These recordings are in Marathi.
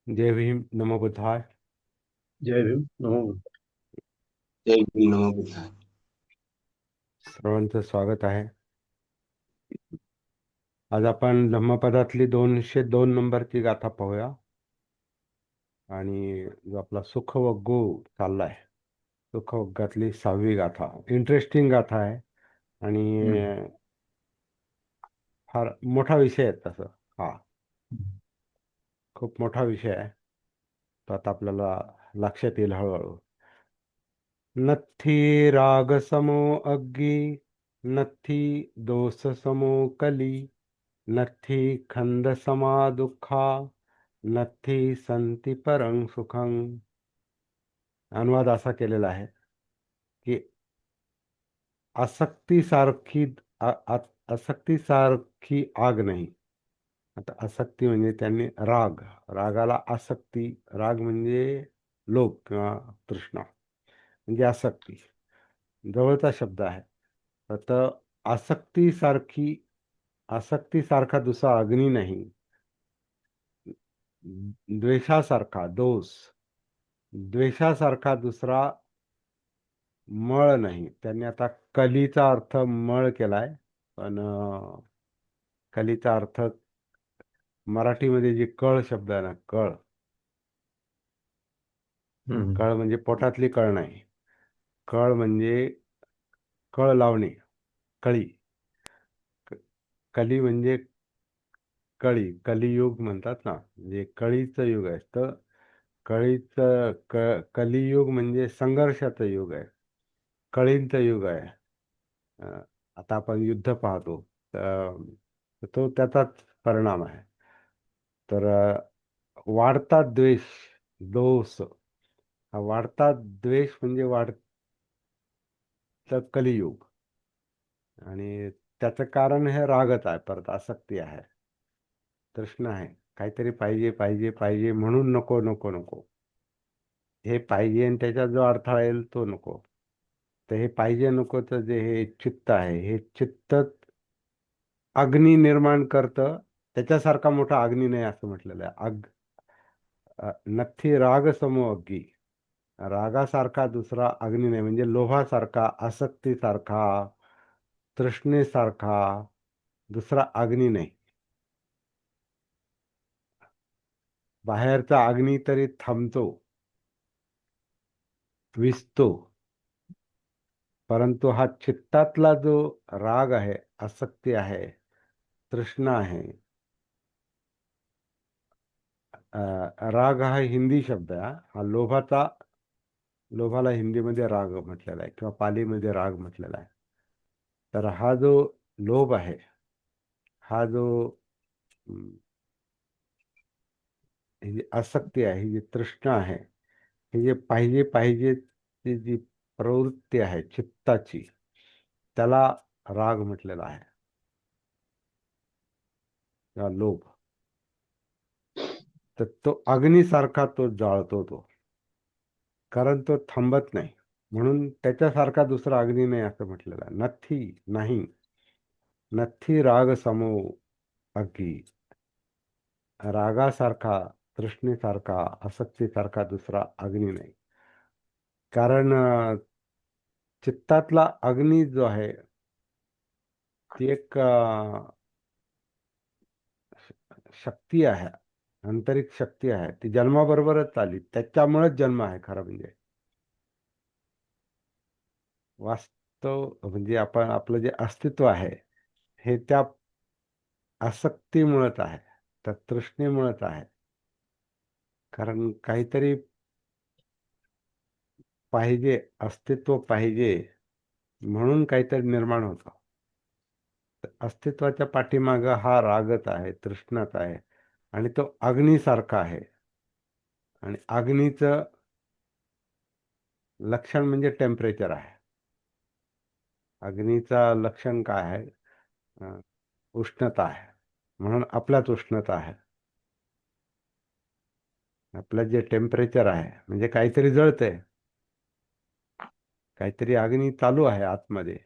जय भीम, नमो बुद्धाय. जय भीम नमो जय भीम नमो बुद्धाय. सर्वांचं स्वागत आहे. आज आपण धम्मपदातली 202 नंबरची गाथा पाहूया. आणि जो आपला सुखवग्गू चाललाय, सुखवग्गातली 6वी गाथा इंटरेस्टिंग गाथा आहे. आणि हम्म. फार मोठा विषय आहे तसं. हा, हम्म. खूप मोठा विषय आहे. तो आता आपल्याला लक्षात येईल हळूहळू. नथी राग समो अग्गी, नथी दोष समो कली, नथी खंद समा दुःखा, नथी संती परं सुखं. अनुवाद असा केलेला आहे की आसक्तीसारखी आसक्तीसारखी आग नाही. आता आसक्ती म्हणजे त्यांनी राग, रागाला आसक्ती, राग म्हणजे लोभ किंवा तृष्णा, म्हणजे आसक्ती जवळचा शब्द आहे. तर आसक्तीसारखी, आसक्तीसारखा दुसरा अग्नी नाही. द्वेषासारखा दोष, द्वेषासारखा दुसरा मळ नाही. त्यांनी आता कलीचा अर्थ मळ केलाय, पण कलीचा अर्थ मराठीमध्ये जी कळ शब्द आहे ना, कळ, हम्म. कळ म्हणजे पोटातली कळ नाही. कळ म्हणजे कळ लावणे, कळी. क- कली म्हणजे कळी, कलियुग म्हणतात ना, म्हणजे कळीचं युग आहे. तर कळीचं कलियुग म्हणजे संघर्षाचं युग आहे, कळींचं युग आहे. अ, आता आपण युद्ध पाहतो, तो त्याचाच परिणाम आहे. तर वाढता द्वेष, दोष, हा वाढता द्वेष म्हणजे वाढतं कलियुग. आणि त्याचं कारण हे रागत आहे, परत आसक्ती आहे, तृष्णा आहे. काहीतरी पाहिजे पाहिजे पाहिजे म्हणून नको नको नको. हे पाहिजे आणि त्याच्यात जो अडथळा येईल तो नको. तर हे पाहिजे नकोचं जे हे चित्त आहे, हे चित्त अग्नी निर्माण करतं. त्याच्यासारखा मोठा अग्नी नाही असं म्हटलेलं आहे. नथी राग समो अग्गी, रागासारखा दुसरा अग्नी नाही. म्हणजे लोभासारखा, आसक्तीसारखा, तृष्णेसारखा दुसरा अग्नी नाही. बाहेरचा अग्नी तरी थांबतो, विझतो, परंतु हा चित्तातला जो राग आहे, आसक्ती आहे, तृष्णा आहे. राग हा हिंदी शब्द आहे. हा लोभाचा, लोभाला हिंदीमध्ये राग म्हटलेला आहे किंवा पालीमध्ये राग म्हटलेला आहे. तर हा जो लोभ आहे, हा जो हम्म, ही जी आसक्ती आहे, ही जी तृष्णा आहे, हे जे पाहिजे पाहिजे ती जी प्रवृत्ती आहे चित्ताची, त्याला राग म्हटलेला आहे किंवा लोभ. तर तो अग्नीसारखा तो जाळतो तो, कारण तो थांबत नाही. म्हणून त्याच्यासारखा दुसरा अग्नी नाही असं म्हटलेलं आहे. नथी नाही, नथी राग समो अग्गी, रागासारखा, तृष्णेसारखा, आसक्तीसारखा दुसरा अग्नी नाही. कारण चित्तातला अग्नी जो आहे, ती एक शक्ती आहे, आंतरिक शक्ती आहे. ती जन्माबरोबरच आली, त्याच्यामुळेच जन्म आहे खरं म्हणजे. वास्तव म्हणजे आपण आपलं जे अस्तित्व आहे, हे त्या आसक्तीमुळेच आहे, त्या तृष्णेमुळेच आहे. कारण काहीतरी पाहिजे, अस्तित्व पाहिजे, म्हणून काहीतरी निर्माण होतं. अस्तित्वाच्या पाठीमागं हा रागच आहे, तृष्णाच आहे. आणि तो अग्नीसारखा आहे. आणि अग्नीचं लक्षण म्हणजे टेम्परेचर आहे. अग्नीचा लक्षण काय आहे? अं, उष्णता आहे. म्हणून आपल्यात उष्णता आहे. आपलं जे टेम्परेचर आहे म्हणजे काहीतरी जळतंय, काहीतरी अग्नी चालू आहे आतमध्ये.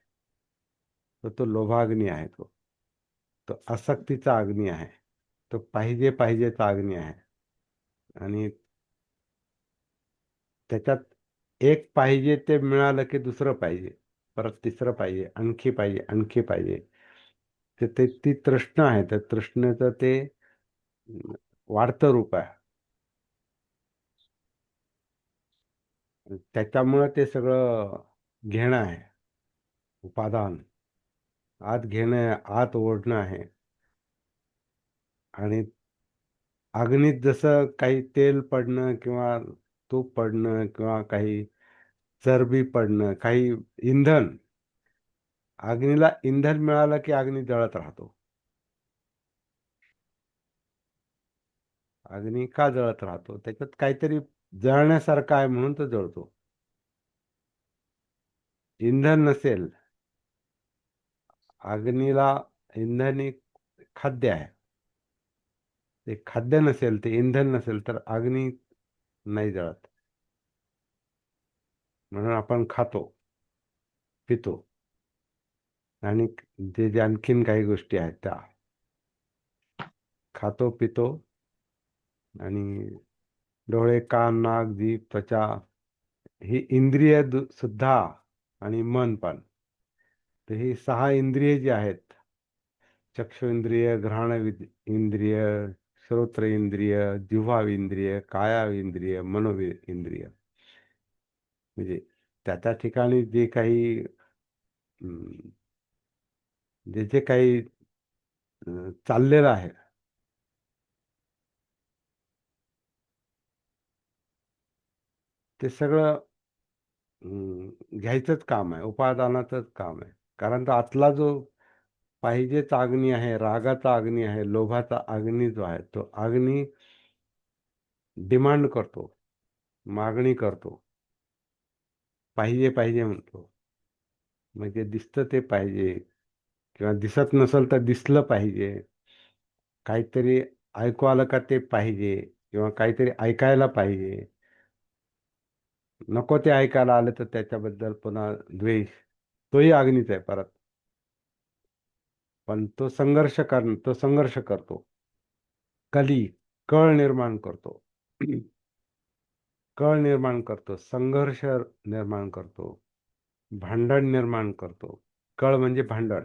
तो लोभाग्नी आहे. तो आसक्तीचा अग्नी आहे. तो पाहिजे पाहिजेचा अग्नी आहे. आणि त्याच्यात एक पाहिजे ते मिळालं की दुसरं पाहिजे, परत तिसरं पाहिजे, आणखी पाहिजे, आणखी पाहिजे. ते ती तृष्णा आहे, त्या तृष्णेचं ते वाढतं रूप आहे. त्याच्यामुळं ते सगळं घेणं आहे, उपादान. आत घेणं, आत ओढणं आहे. आणि अग्नीत जसं काही तेल पडणं किंवा तूप पडणं किंवा काही चरबी पडणं, काही इंधन, अग्नीला इंधन मिळालं की अग्नी जळत राहतो. अग्नी का जळत राहतो? त्याच्यात काहीतरी जळण्यासारखं आहे म्हणून तो जळतो. इंधन नसेल, अग्नीला इंधन एक खाद्य आहे, ते खाद्य नसेल, ते इंधन नसेल तर अग्नी नाही जळत. म्हणून आपण खातो, पितो, आणि जे आणखीन काही गोष्टी आहेत त्या खातो, पितो. आणि डोळे, कान, नाक, जीभ, त्वचा, ही इंद्रिय सुद्धा, आणि मन पण. तर ही 6 इंद्रिय जी आहेत, चक्षु इंद्रिय, घ्राण इंद्रिय, श्रोत्र इंद्रिय, जिव्हा इंद्रिय, काया इंद्रिय, मनो इंद्रिय, म्हणजे त्या त्या ठिकाणी जे काही अं, जे जे काही चाललेलं आहे, ते सगळं घ्यायचंच काम आहे, उपादानाचंच काम आहे. कारण तो आतला जो पाहिजेचा अग्नी आहे, रागाचा अग्नी आहे, लोभाचा अग्नी जो आहे, तो अग्नी डिमांड करतो, मागणी करतो, पाहिजे पाहिजे म्हणतो. म्हणजे दिसतं ते पाहिजे, किंवा दिसत नसेल तर दिसलं पाहिजे. काहीतरी ऐकू आलं का ते पाहिजे, किंवा काहीतरी ऐकायला पाहिजे. नको ते ऐकायला आलं तर त्याच्याबद्दल पुन्हा द्वेष, तोही अग्नीच आहे परत. पण तो संघर्ष करतो. कली, कळ निर्माण करतो. कळ निर्माण करतो, संघर्ष निर्माण करतो, भांडण निर्माण करतो. कळ म्हणजे भांडण.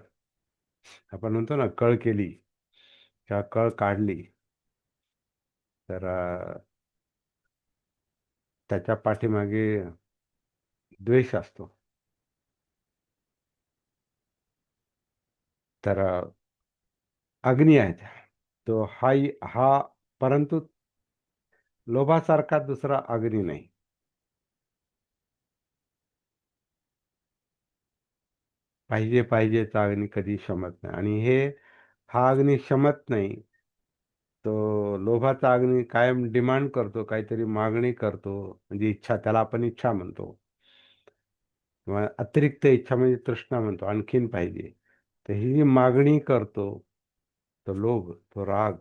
आपण म्हणतो ना, कळ केली किंवा कळ काढली, तर त्याच्या पाठीमागे द्वेष असतो. तर अग्नी आहे त्या. तो हा, परंतु लोभासारखा दुसरा अग्नी नाही. पाहिजे पाहिजेचा अग्नी कधी शमत नाही, आणि हा अग्नी शमत नाही. तो लोभाचा अग्नी कायम डिमांड करतो, काहीतरी मागणी करतो, म्हणजे इच्छा, त्याला आपण इच्छा म्हणतो, किंवा अतिरिक्त इच्छा म्हणजे तृष्णा म्हणतो, आणखीन पाहिजे. तर ही जी मागणी करतो, तो लोभ, तो राग,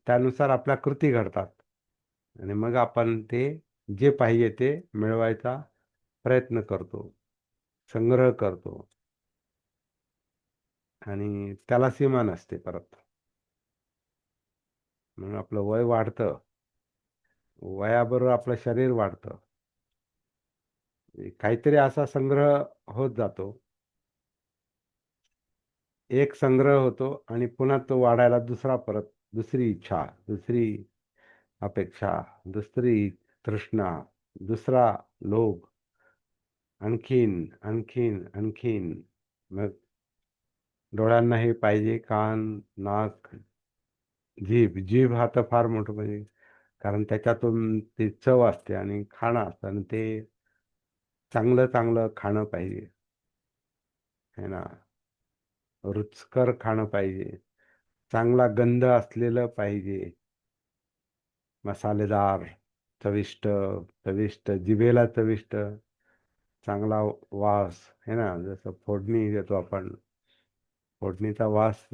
त्यानुसार आपल्या कृती घडतात. आणि मग आपण ते जे पाहिजे ते मिळवायचा प्रयत्न करतो, संग्रह करतो. आणि त्याला सीमा नसते परत. म्हणून आपलं वय वाढतं, वयाबरोबर आपलं शरीर वाढतं. काहीतरी असा संग्रह होत जातो, एक संग्रह होतो, आणि पुन्हा तो वाढायला दुसरा, परत दुसरी इच्छा, दुसरी अपेक्षा, दुसरी तृष्णा, दुसरा लोभ, आणखीन, आणखीन, आणखीन. मग डोळ्यांना हे पाहिजे, कान, नाक, जीभ. जीभ हा तर फार मोठं, म्हणजे कारण त्याच्यातून ती चव असते आणि खाणं असतं, आणि ते चांगलं चांगलं खाणं पाहिजे, है ना. रुचकर खाणं पाहिजे, चांगला गंध असलेलं पाहिजे, मसालेदार, चविष्ट, चविष्ट, जिभेला चविष्ट, चांगला वास, है ना. जसं फोडणी देतो आपण, फोडणीचा वास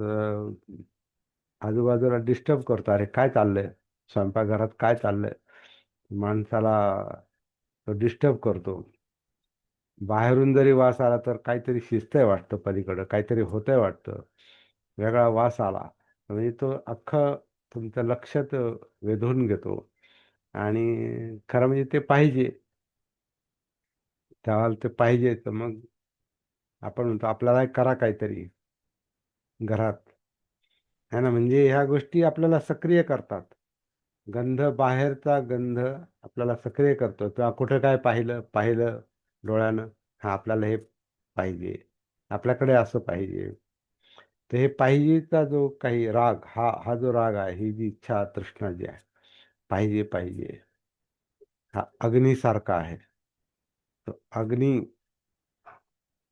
आजूबाजूला डिस्टर्ब करतो. अरे काय चाललंय, स्वयंपाकघरात काय चाललंय, माणसाला तो डिस्टर्ब करतो. बाहेरून जरी वास आला तर काहीतरी शिजतंय वाटतं, पलीकडं काहीतरी होतंय वाटतं, वेगळा वास आला म्हणजे तो अख्खं तुमचं लक्ष तो वेधून घेतो. आणि खरं म्हणजे ते पाहिजे, त्याला ते पाहिजे, तर मग आपण म्हणतो आपल्याला करा काहीतरी घरात, है ना. म्हणजे ह्या गोष्टी आपल्याला सक्रिय करतात. गंध, बाहेरचा गंध आपल्याला सक्रिय करतो. किंवा कुठं काय पाहिलं पाहिलं डोळ्यानं, हा आपल्याला हे पाहिजे, आपल्याकडे असं पाहिजे. तर हे पाहिजेचा जो काही राग, हा हा जो राग आहे, ही जी इच्छा तृष्णा जी आहे, पाहिजे पाहिजे, हा अग्नीसारखा आहे. तो अग्नी,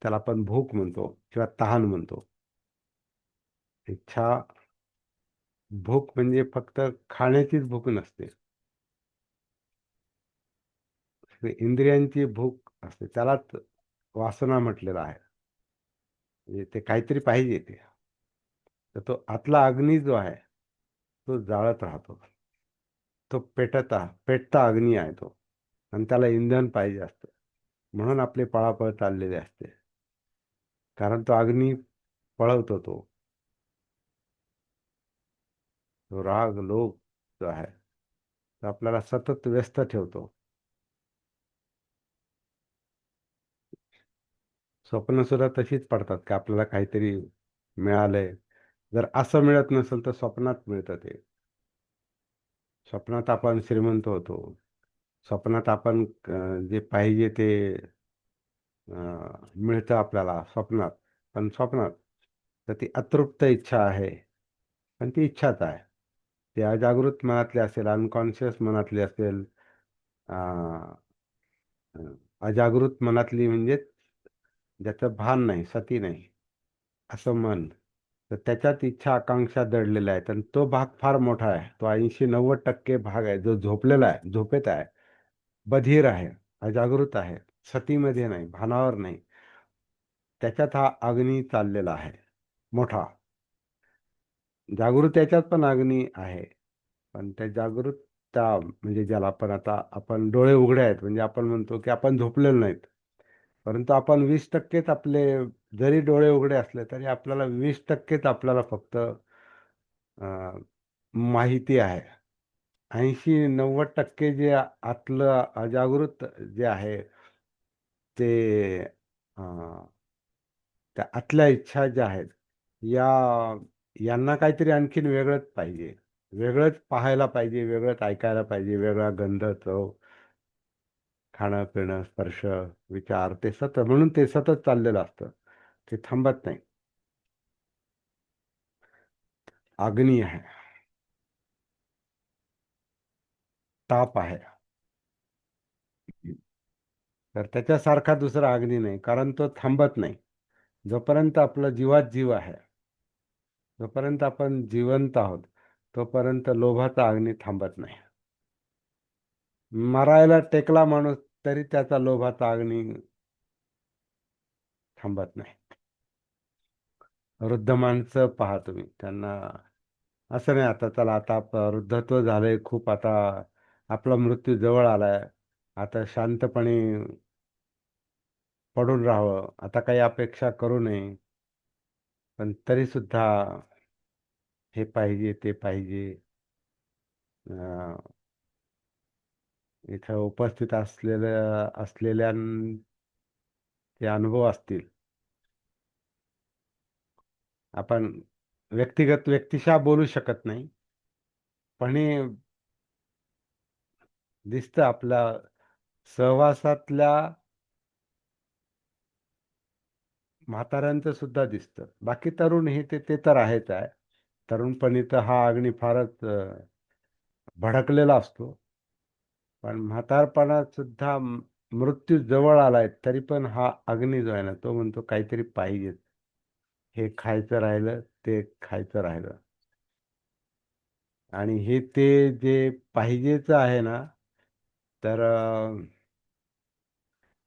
त्याला आपण भूक म्हणतो किंवा तहान म्हणतो. इच्छा, भूक म्हणजे फक्त खाण्याचीच भूक नसते, ते इंद्रियांची भूक असते, त्यालाच वासना म्हटलेलं आहे. म्हणजे ते काहीतरी पाहिजे ते. तर तो आतला अग्नी जो आहे, तो जाळत राहतो. तो पेटता अग्नी आहे तो. आणि त्याला इंधन पाहिजे असतं. म्हणून आपली पळापळ चाललेली असते, कारण तो अग्नी पळवतो तो. तो राग, लोभ जो आहे, तो आपल्याला सतत व्यस्त ठेवतो. स्वप्न सुद्धा तशीच पडतात, की आपल्याला काहीतरी मिळालंय. जर असं मिळत नसेल तर स्वप्नात मिळतं ते. स्वप्नात आपण श्रीमंत होतो. स्वप्नात आपण जे पाहिजे ते मिळतं आपल्याला स्वप्नात. पण स्वप्नात तर ती अतृप्त इच्छा आहे. पण ती इच्छाच आहे. ती अजागृत मनातली असेल, अनकॉन्शियस मनातली असेल, अं, अजागृत मनातली म्हणजे ज्याचं भान नाही, सती नाही, असं मन. तर त्याच्यात इच्छा आकांक्षा दडलेल्या आहेत. आणि तो भाग फार मोठा आहे. तो 80-90% भाग आहे जो झोपलेला आहे, झोपेत आहे, बधीर आहे, अजागृत आहे, सतीमध्ये नाही, भानावर नाही. त्याच्यात हा अग्नी चाललेला आहे मोठा. जागृत याच्यात पण अग्नी आहे. पण त्या जागृतता म्हणजे ज्याला आपण, आता आपण डोळे उघडे आहेत म्हणजे आपण म्हणतो की आपण झोपलेलो नाहीत. परंतु आपण 20%च आपले, जरी डोळे उघडे असले तरी आपल्याला 20%च आपल्याला फक्त माहिती आहे. 80-90% जे आतलं अजागृत जे आहे ते, त्या आतल्या इच्छा ज्या आहेत, या यांना काहीतरी आणखीन वेगळंच पाहिजे. वेगळंच पाहायला पाहिजे, वेगळंच ऐकायला पाहिजे, वेगळा गंध, चव, खाणं पिणं, स्पर्श, विचार, ते सतत, म्हणून ते सतत चाललेलं असतं. ते थांबत नाही. अग्नी आहे, ताप आहे. तर त्याच्यासारखा दुसरा अग्नी नाही, कारण तो थांबत नाही. जोपर्यंत आपला जीवात जीव आहे, जोपर्यंत आपण जिवंत आहोत, तोपर्यंत लोभाचा अग्नी थांबत नाही. मरायला टेकला माणूस तरी त्याचा लोभाचा अग्नी थांबत नाही. वृद्ध माणसं पहा तुम्ही, त्यांना असं नाही आता चला आता वृद्धत्व झालंय खूप, आता आपला मृत्यू जवळ आलाय, आता शांतपणे पडून राहावं, आता काही अपेक्षा करू नये. पण तरी सुद्धा हे पाहिजे ते पाहिजे. अं, इथं उपस्थित असलेल्यांचे अनुभव असतील. आपण व्यक्तिगत व्यक्तिशः बोलू शकत नाही, पण हे दिसतं आपल्या सहवासातल्या म्हाताऱ्यांचं सुद्धा दिसतं. बाकी तरुण हे ते तर आहेच आहे. तरुणपणी तर हा अग्नी फारच भडकलेला असतो. पण म्हातारपणात सुद्धा मृत्यू जवळ आलाय तरी पण हा अग्नी जो आहे ना, तो म्हणतो काहीतरी पाहिजे. हे खायचं राहिलं, ते खायचं राहिलं. आणि हे ते जे पाहिजेच आहे ना, तर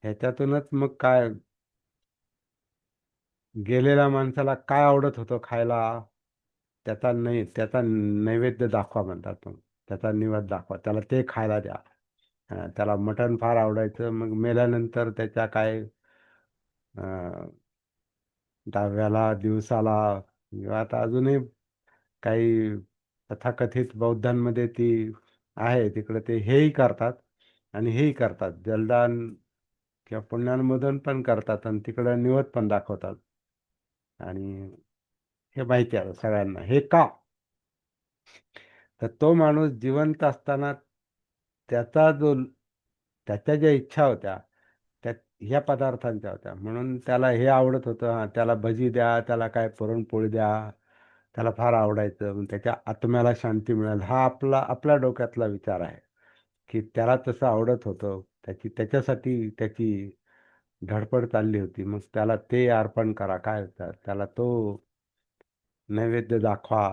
ह्याच्यातूनच मग काय, गेलेल्या माणसाला काय आवडत होतं खायला, त्याचा नैवेद्य दाखवा म्हणतात मग. त्याचा निवेद दाखवा, त्याला ते खायला द्या. त्याला मटण फार आवडायचं, मग मेल्यानंतर त्याच्या काय 10व्याला दिवसाला, किंवा आता अजूनही काही तथाकथित बौद्धांमध्ये ती आहे, तिकडे ते हेही करतात आणि हेही करतात, जलदान किंवा पुण्यानुमोदन पण करतात आणि तिकडं निवद पण दाखवतात. आणि हे माहिती आहे सगळ्यांना. हे का? तर तो माणूस जिवंत असताना त्याच्या ज्या इच्छा होत्या त्या ह्या पदार्थांच्या होत्या, म्हणून त्याला हे आवडत होतं. त्याला भजी द्या, त्याला काय पुरणपोळी द्या, त्याला फार आवडायचं. मग त्याच्या आत्म्याला शांती मिळेल, हा आपल्या डोक्यातला विचार आहे, की त्याला तसं आवडत होतं. त्याच्यासाठी त्याची धडपड चालली होती. मग त्याला ते अर्पण करा, काय होतं त्याला, तो नैवेद्य दाखवा.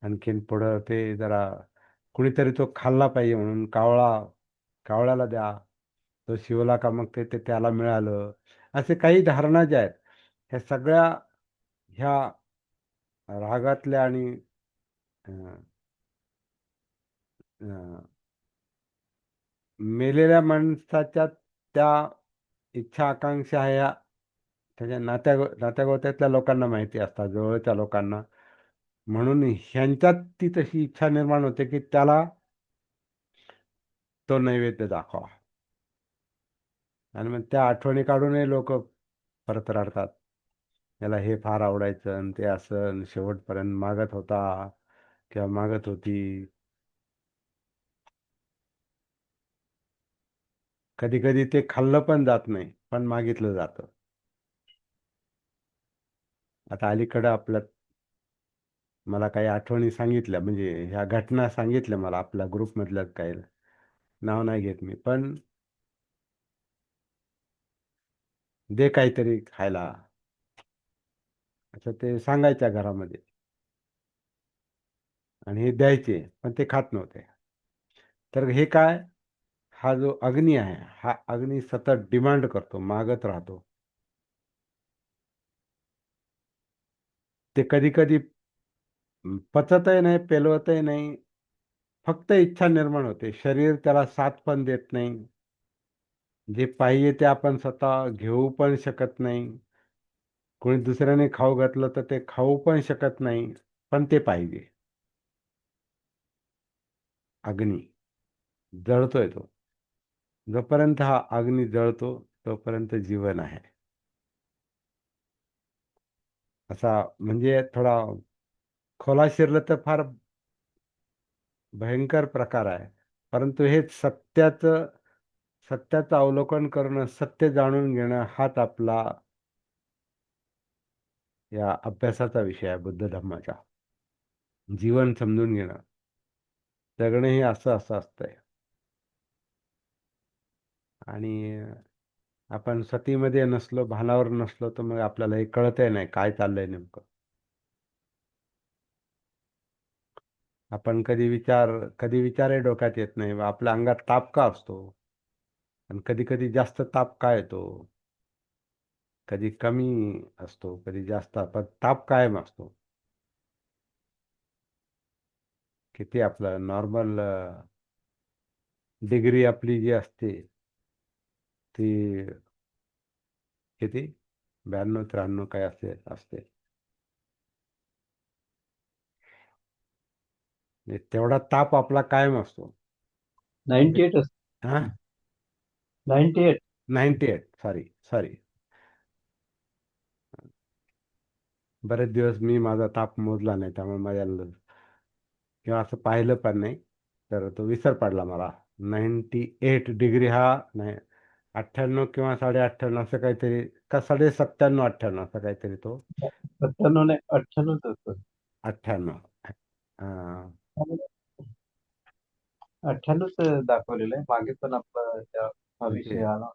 आणखीन पुढं ते जरा कुणीतरी तो खाल्ला पाहिजे म्हणून कावळ्याला द्या, तो शिवला का मग ते ते त्याला मिळालं. असे काही धारणा ज्या आहेत, ह्या सगळ्या ह्या रागातल्या आणि अं, अं, मेलेल्या माणसाच्या त्या इच्छा आकांक्षा ह्या त्याच्या नात्यागोत्यातल्या लोकांना माहिती असतात, जवळच्या लोकांना. म्हणून ह्यांच्यात ती तशी इच्छा निर्माण होते की त्याला तो नैवेद्य दाखवा. आणि मग त्या आठवणी काढूनही लोक परत रडतात. त्याला हे फार आवडायचं आणि ते असं आणि शेवटपर्यंत मागत होता किंवा मागत होती. कधी कधी ते खाल्लं पण जात नाही, पण मागितलं जातं. आता अलीकडं मला काही आठवणी सांगितल्या, म्हणजे ह्या घटना सांगितल्या मला आपल्या ग्रुपमधल्या काही, नाव नाही घेत मी, पण दे काहीतरी खायला असं ते सांगायच्या घरामध्ये, आणि हे द्यायचे पण ते खात नव्हते. तर हे काय, हा जो अग्नी आहे, हा अग्नी सतत डिमांड करतो, मागत राहतो. ते कधी कधी पचतही नाही, पेलवतही नाही, फक्त इच्छा निर्माण होते. शरीर त्याला साथ पण देत नाही. जे पाहिजे ते आपण स्वतः घेऊ पण शकत नाही. कोणी दुसऱ्याने खाऊ घातलं तर ते खाऊ पण शकत नाही, पण ते पाहिजे. अग्नी जळतोय तो. जोपर्यंत हा अग्नी जळतो तोपर्यंत जीवन आहे. असा म्हणजे थोडा खोला शिरलं तर फार भयंकर प्रकार आहे. परंतु हे सत्याचं अवलोकन करणं, सत्य जाणून घेणं, हाच आपला या अभ्यासाचा विषय आहे. बुद्ध धर्माच्या जीवन समजून घेणं, जगणं हे असं असं असतंय. आणि आपण सतीमध्ये नसलो, भानावर नसलो, तर मग आपल्याला हे कळतही नाही काय चाललंय नेमकं. आपण कधी विचारही डोक्यात येत नाही, आपल्या अंगात ताप का असतो, आणि कधी कधी जास्त ताप का येतो, कधी कमी असतो, कधी जास्त, पण ताप कायम असतो. किती आपलं नॉर्मल डिग्री आपली जी असते ती किती, 92-93 काय असते. म्हणजे तेवढा ताप आपला कायम असतो. 98 हा, 98. 98, सॉरी सॉरी. बरेच दिवस मी माझा ताप मोजला नाही, त्यामुळे किंवा असं पाहिलं पण नाही, तर तो विसर पडला मला. 98 डिग्री हा नाही, 98 किंवा 98.5 असं काहीतरी, का 97.5, 98 असं काहीतरी तो. 97 नाही, 98 असतं. 98. 98 दाखवलेलं आहे मागे पण आपला हा म्हणजे विषय आला.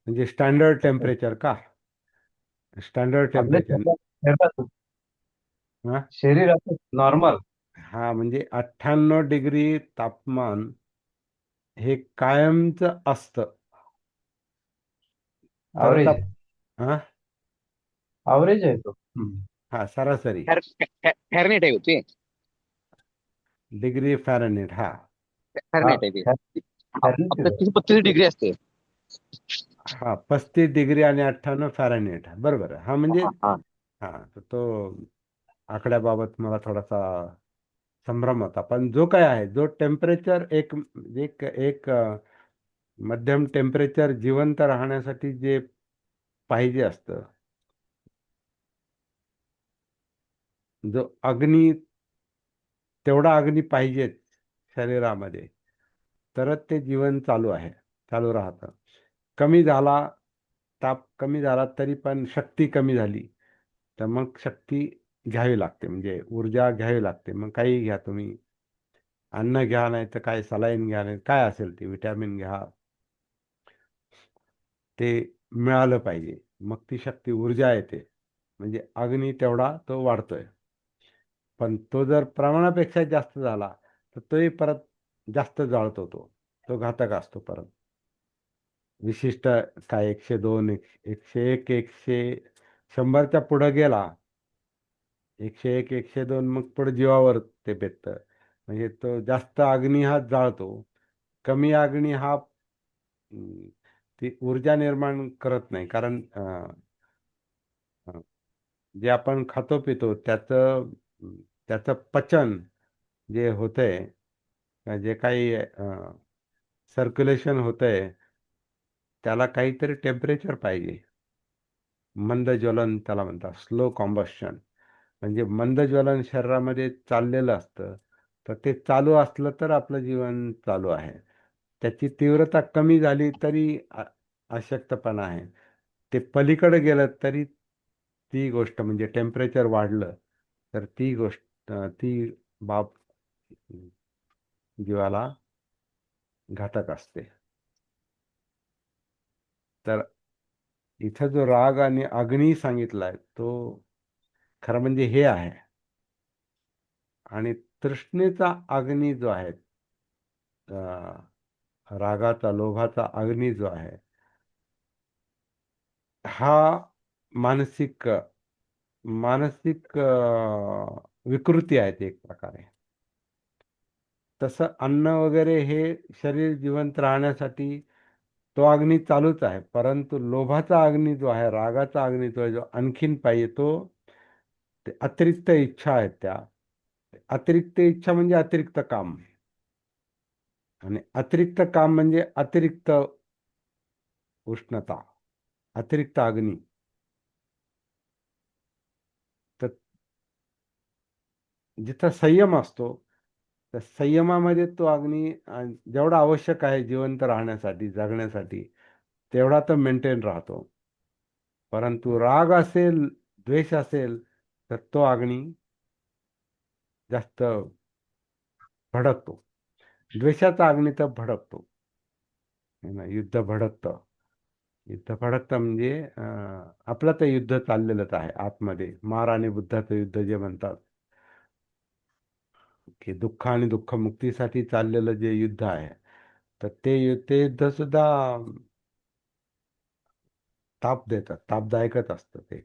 म्हणजे स्टँडर्ड टेम्परेचर का, स्टँडर्ड आपल्या टेम्परेचर. हा शरीराचं नॉर्मल. हा, म्हणजे 98 डिग्री तापमान हे कायमच असतं. तरच ॲव्हरेज हा ॲव्हरेज आहे तो. हा, सरासरी फॅरनेट आहे ते. Degree Fahrenheit. हा हा, फॅरनेट आहे ते. फॅरनहीट आपलं 30-32 डिग्री असते. हा, 35 डिग्री आणि 98 फॅरनहीट, बरोबर आहे. हा म्हणजे हा, हा. हा, तर तो आकड्याबाबत मला थोडासा संभ्रम होता. पण जो काय आहे, जो टेम्परेचर एक एक एक मध्यम टेम्परेचर जिवंत राहण्यासाठी जे पाहिजे असतं, जो अग्नी, तेवढा अग्नी पाहिजेच शरीरामध्ये, तरच ते जीवन चालू आहे, चालू राहतं. कमी झाला, ताप कमी झाला तरी पण शक्ती कमी झाली, तर मग शक्ती घ्यावी लागते, म्हणजे ऊर्जा घ्यावी लागते. मग काही घ्या तुम्ही, अन्न घ्या, नाही तर काय सलाईन घ्या, नाही काय असेल ते विटॅमिन घ्या, ते मिळालं पाहिजे. मग ती शक्ती, ऊर्जा येते, म्हणजे अग्नी तेवढा तो वाढतोय. पण तो जर प्रमाणापेक्षा जास्त झाला तर तोही परत जास्त जाळतो, तो घातक असतो परत. विशिष्ट काय 102, 101, 100च्या पुढं गेला, 101, 102, मग पुढे जीवावर ते बेततं. म्हणजे तो जास्त अग्नी हा जाळतो, कमी अग्नी हा ती ऊर्जा निर्माण करत नाही. कारण जे आपण खातो पितो त्याचं त्याचं पचन जे होतंय, जे काही सर्क्युलेशन होतंय, त्याला काहीतरी टेम्परेचर पाहिजे. मंद ज्वलन त्याला म्हणतात, स्लो कॉम्बशन. म्हणजे मंद ज्वलन शरीरामध्ये चाललेलं असतं, तर ते चालू असलं तर आपलं जीवन चालू आहे. त्याची तीव्रता कमी झाली तरी अशक्तपणा आहे. ते पलीकडे गेलं तरी ती गोष्ट, म्हणजे टेम्परेचर वाढलं तर ती गोष्ट, ती बाब जीवाला घातक असते. तर इथं जो राग आणि अग्नी सांगितलाय तो खरं म्हणजे हे आहे. आणि तृष्णेचा अग्नी जो आहे, रागाचा, लोभाचा अग्नी जो आहे, हा मानसिक मानसिक विकृती आहेत एक प्रकारे. तसं अन्न वगैरे हे शरीर जिवंत राहण्यासाठी तो अग्नी चालूच आहे, परंतु लोभाचा अग्नी जो आहे, रागाचा अग्नी जो आहे, जो आणखीन पाहिजे, तो ते अतिरिक्त इच्छा आहेत त्या. अतिरिक्त इच्छा म्हणजे अतिरिक्त काम, आणि अतिरिक्त काम म्हणजे अतिरिक्त उष्णता, अतिरिक्त अग्नी. तर जिथं संयम असतो, त्या संयमामध्ये तो अग्नी जेवढा आवश्यक आहे जिवंत राहण्यासाठी, जगण्यासाठी, तेवढा तो मेंटेन राहतो. परंतु राग असेल, द्वेष असेल, तर तो अग्नी जास्त भडकतो. द्वेषाचा अग्नी तर भडकतो, है ना. युद्ध भडकतं म्हणजे आपलं तर युद्ध चाललेलंच आहे आतमध्ये. मार आणि बुद्धाचं युद्ध जे म्हणतात, की दुःख आणि दुःखमुक्तीसाठी चाललेलं जे युद्ध आहे, तर ते युद्ध सुद्धा ताप देतात, तापदायकच असतं ते.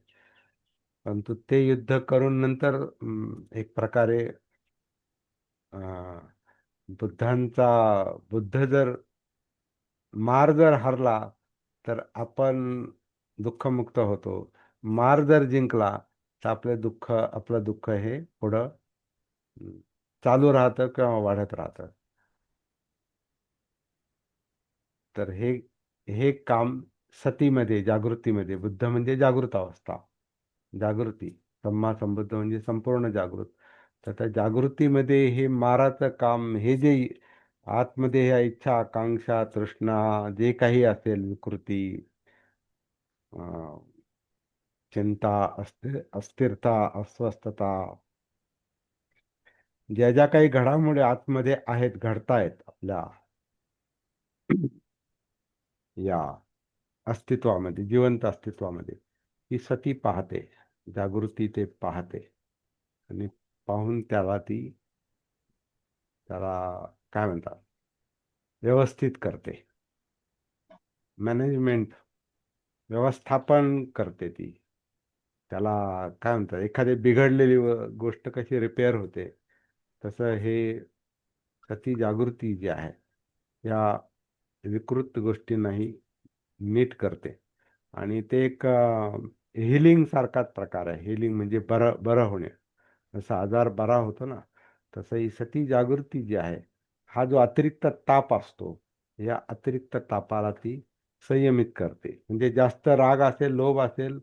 परंतु ते युद्ध करून नंतर एक प्रकारे अं, बुद्धांचा बुद्ध जर मार जर हरला तर आपण दुःखमुक्त होतो. मार जर जिंकला तर आपलं दुःख हे पुढं अं, चालू राहतं किंवा वाढत राहतं. तर हे काम सतीमध्ये, जागृतीमध्ये, बुद्ध म्हणजे जागृत अवस्था, जागृती, सम्मा संबुद्ध म्हणजे संपूर्ण जागृत. तर त्या जागृतीमध्ये हे माराचं काम, हे जे आतमध्ये ह्या इच्छा, आकांक्षा, तृष्णा, जे काही असेल, विकृती, अं, चिंता, अस्थिरता, अस्वस्थता, ज्या ज्या काही घडामोडी आतमध्ये आहेत, घडतायत आपल्या या अस्तित्वामध्ये, जिवंत अस्तित्वामध्ये, ही सती पाहते, जागृती ते पाहते. आणि पाहून त्याला काय म्हणतात, व्यवस्थित करते, मॅनेजमेंट, व्यवस्थापन करते ती. त्याला काय म्हणतात, एखादी बिघडलेली गोष्ट कशी रिपेअर होते, तसं हे सती जागृती जी आहे, या विकृत गोष्टींनाही नीट करते. आणि ते एक हिलिंग सारखाच प्रकार आहे. हिलिंग म्हणजे बरं बरं होणे. जसा आजार बरा होतो ना, तसं ही सती जागृती जी आहे, हा जो अतिरिक्त ताप असतो, या अतिरिक्त तापाला ती संयमित करते. म्हणजे जास्त राग असेल, लोभ असेल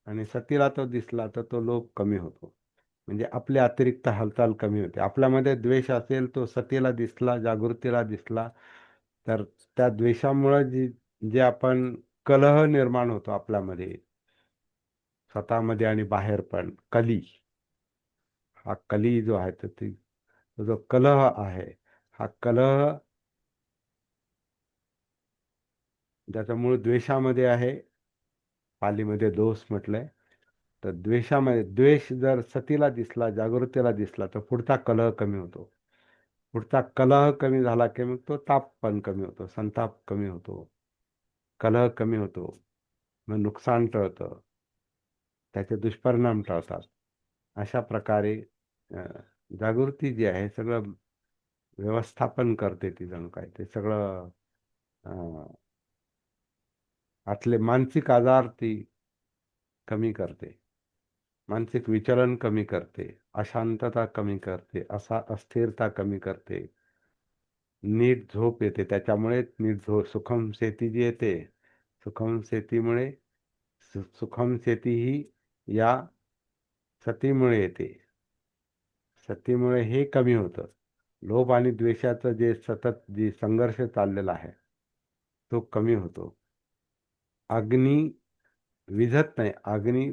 आणि सतीला तो दिसला तर तो लोभ कमी होतो. म्हणजे आपली अतिरिक्त हालचाल कमी होते. आपल्यामध्ये द्वेष असेल, तो सतीला दिसला, जागृतीला दिसला, तर त्या द्वेषामुळे जे आपण कलह निर्माण होतो आपल्यामध्ये, स्वतःमध्ये आणि बाहेर पण कली, हा कली जो आहे तर तो जो कलह आहे, हा कलह ज्याचा मूळ द्वेषामध्ये आहे, पालीमध्ये दोष म्हटलंय. तर द्वेषामध्ये द्वेष जर सतीला दिसला, जागृतीला दिसला, तर पुढचा कलह कमी होतो. पुढचा कलह कमी झाला की मग तो ताप पण कमी होतो, संताप कमी होतो, कलह कमी होतो, मग नुकसान टळतं, त्याचे दुष्परिणाम टळतात. अशा प्रकारे जागृती जी आहे सगळं व्यवस्थापन करते. ती जणू काय ते सगळं आतले मानसिक आजार ती कमी करते, मानसिक विचलन कमी करते, अशांतता कमी करते, अस्थिरता कमी करते, नीट झोप येते. त्याच्यामुळे नीट झोप, सुखम शेती जी येते, सुखम शेतीमुळे सुखम शेती ही या सतीमुळे येते. सतीमुळे हे कमी होतं. लोभ आणि द्वेषाचं जे सतत जी संघर्ष चाललेला आहे तो कमी होतो. अग्नी विझत नाही, अग्नी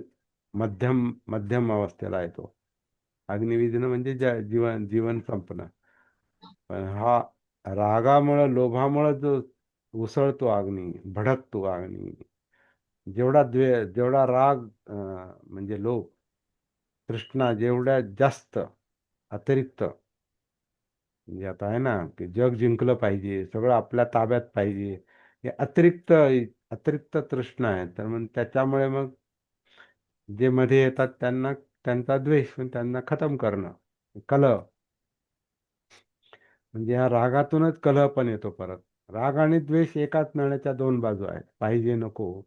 मध्यम मध्यम अवस्थेला येतो. अग्नी विझणं म्हणजे जीवन संपणं. पण हा रागामुळं, लोभामुळं जो उसळतो अग्नी, भडकतो अग्नी, जेवढा राग म्हणजे लोभ, तृष्णा जेवढ्या जास्त अतिरिक्त, म्हणजे आता आहे ना की जग जिंकलं पाहिजे, सगळं आपल्या ताब्यात पाहिजे, हे अतिरिक्त अतिरिक्त तृष्णा आहे. तर मग त्याच्यामुळे मग जे मध्ये येतात त्यांना, त्यांचा द्वेष, पण त्यांना खतम करणं, कलह. म्हणजे ह्या रागातूनच कलह पण येतो परत. राग आणि द्वेष एकाच नाण्याच्या दोन बाजू आहेत. पाहिजे नको,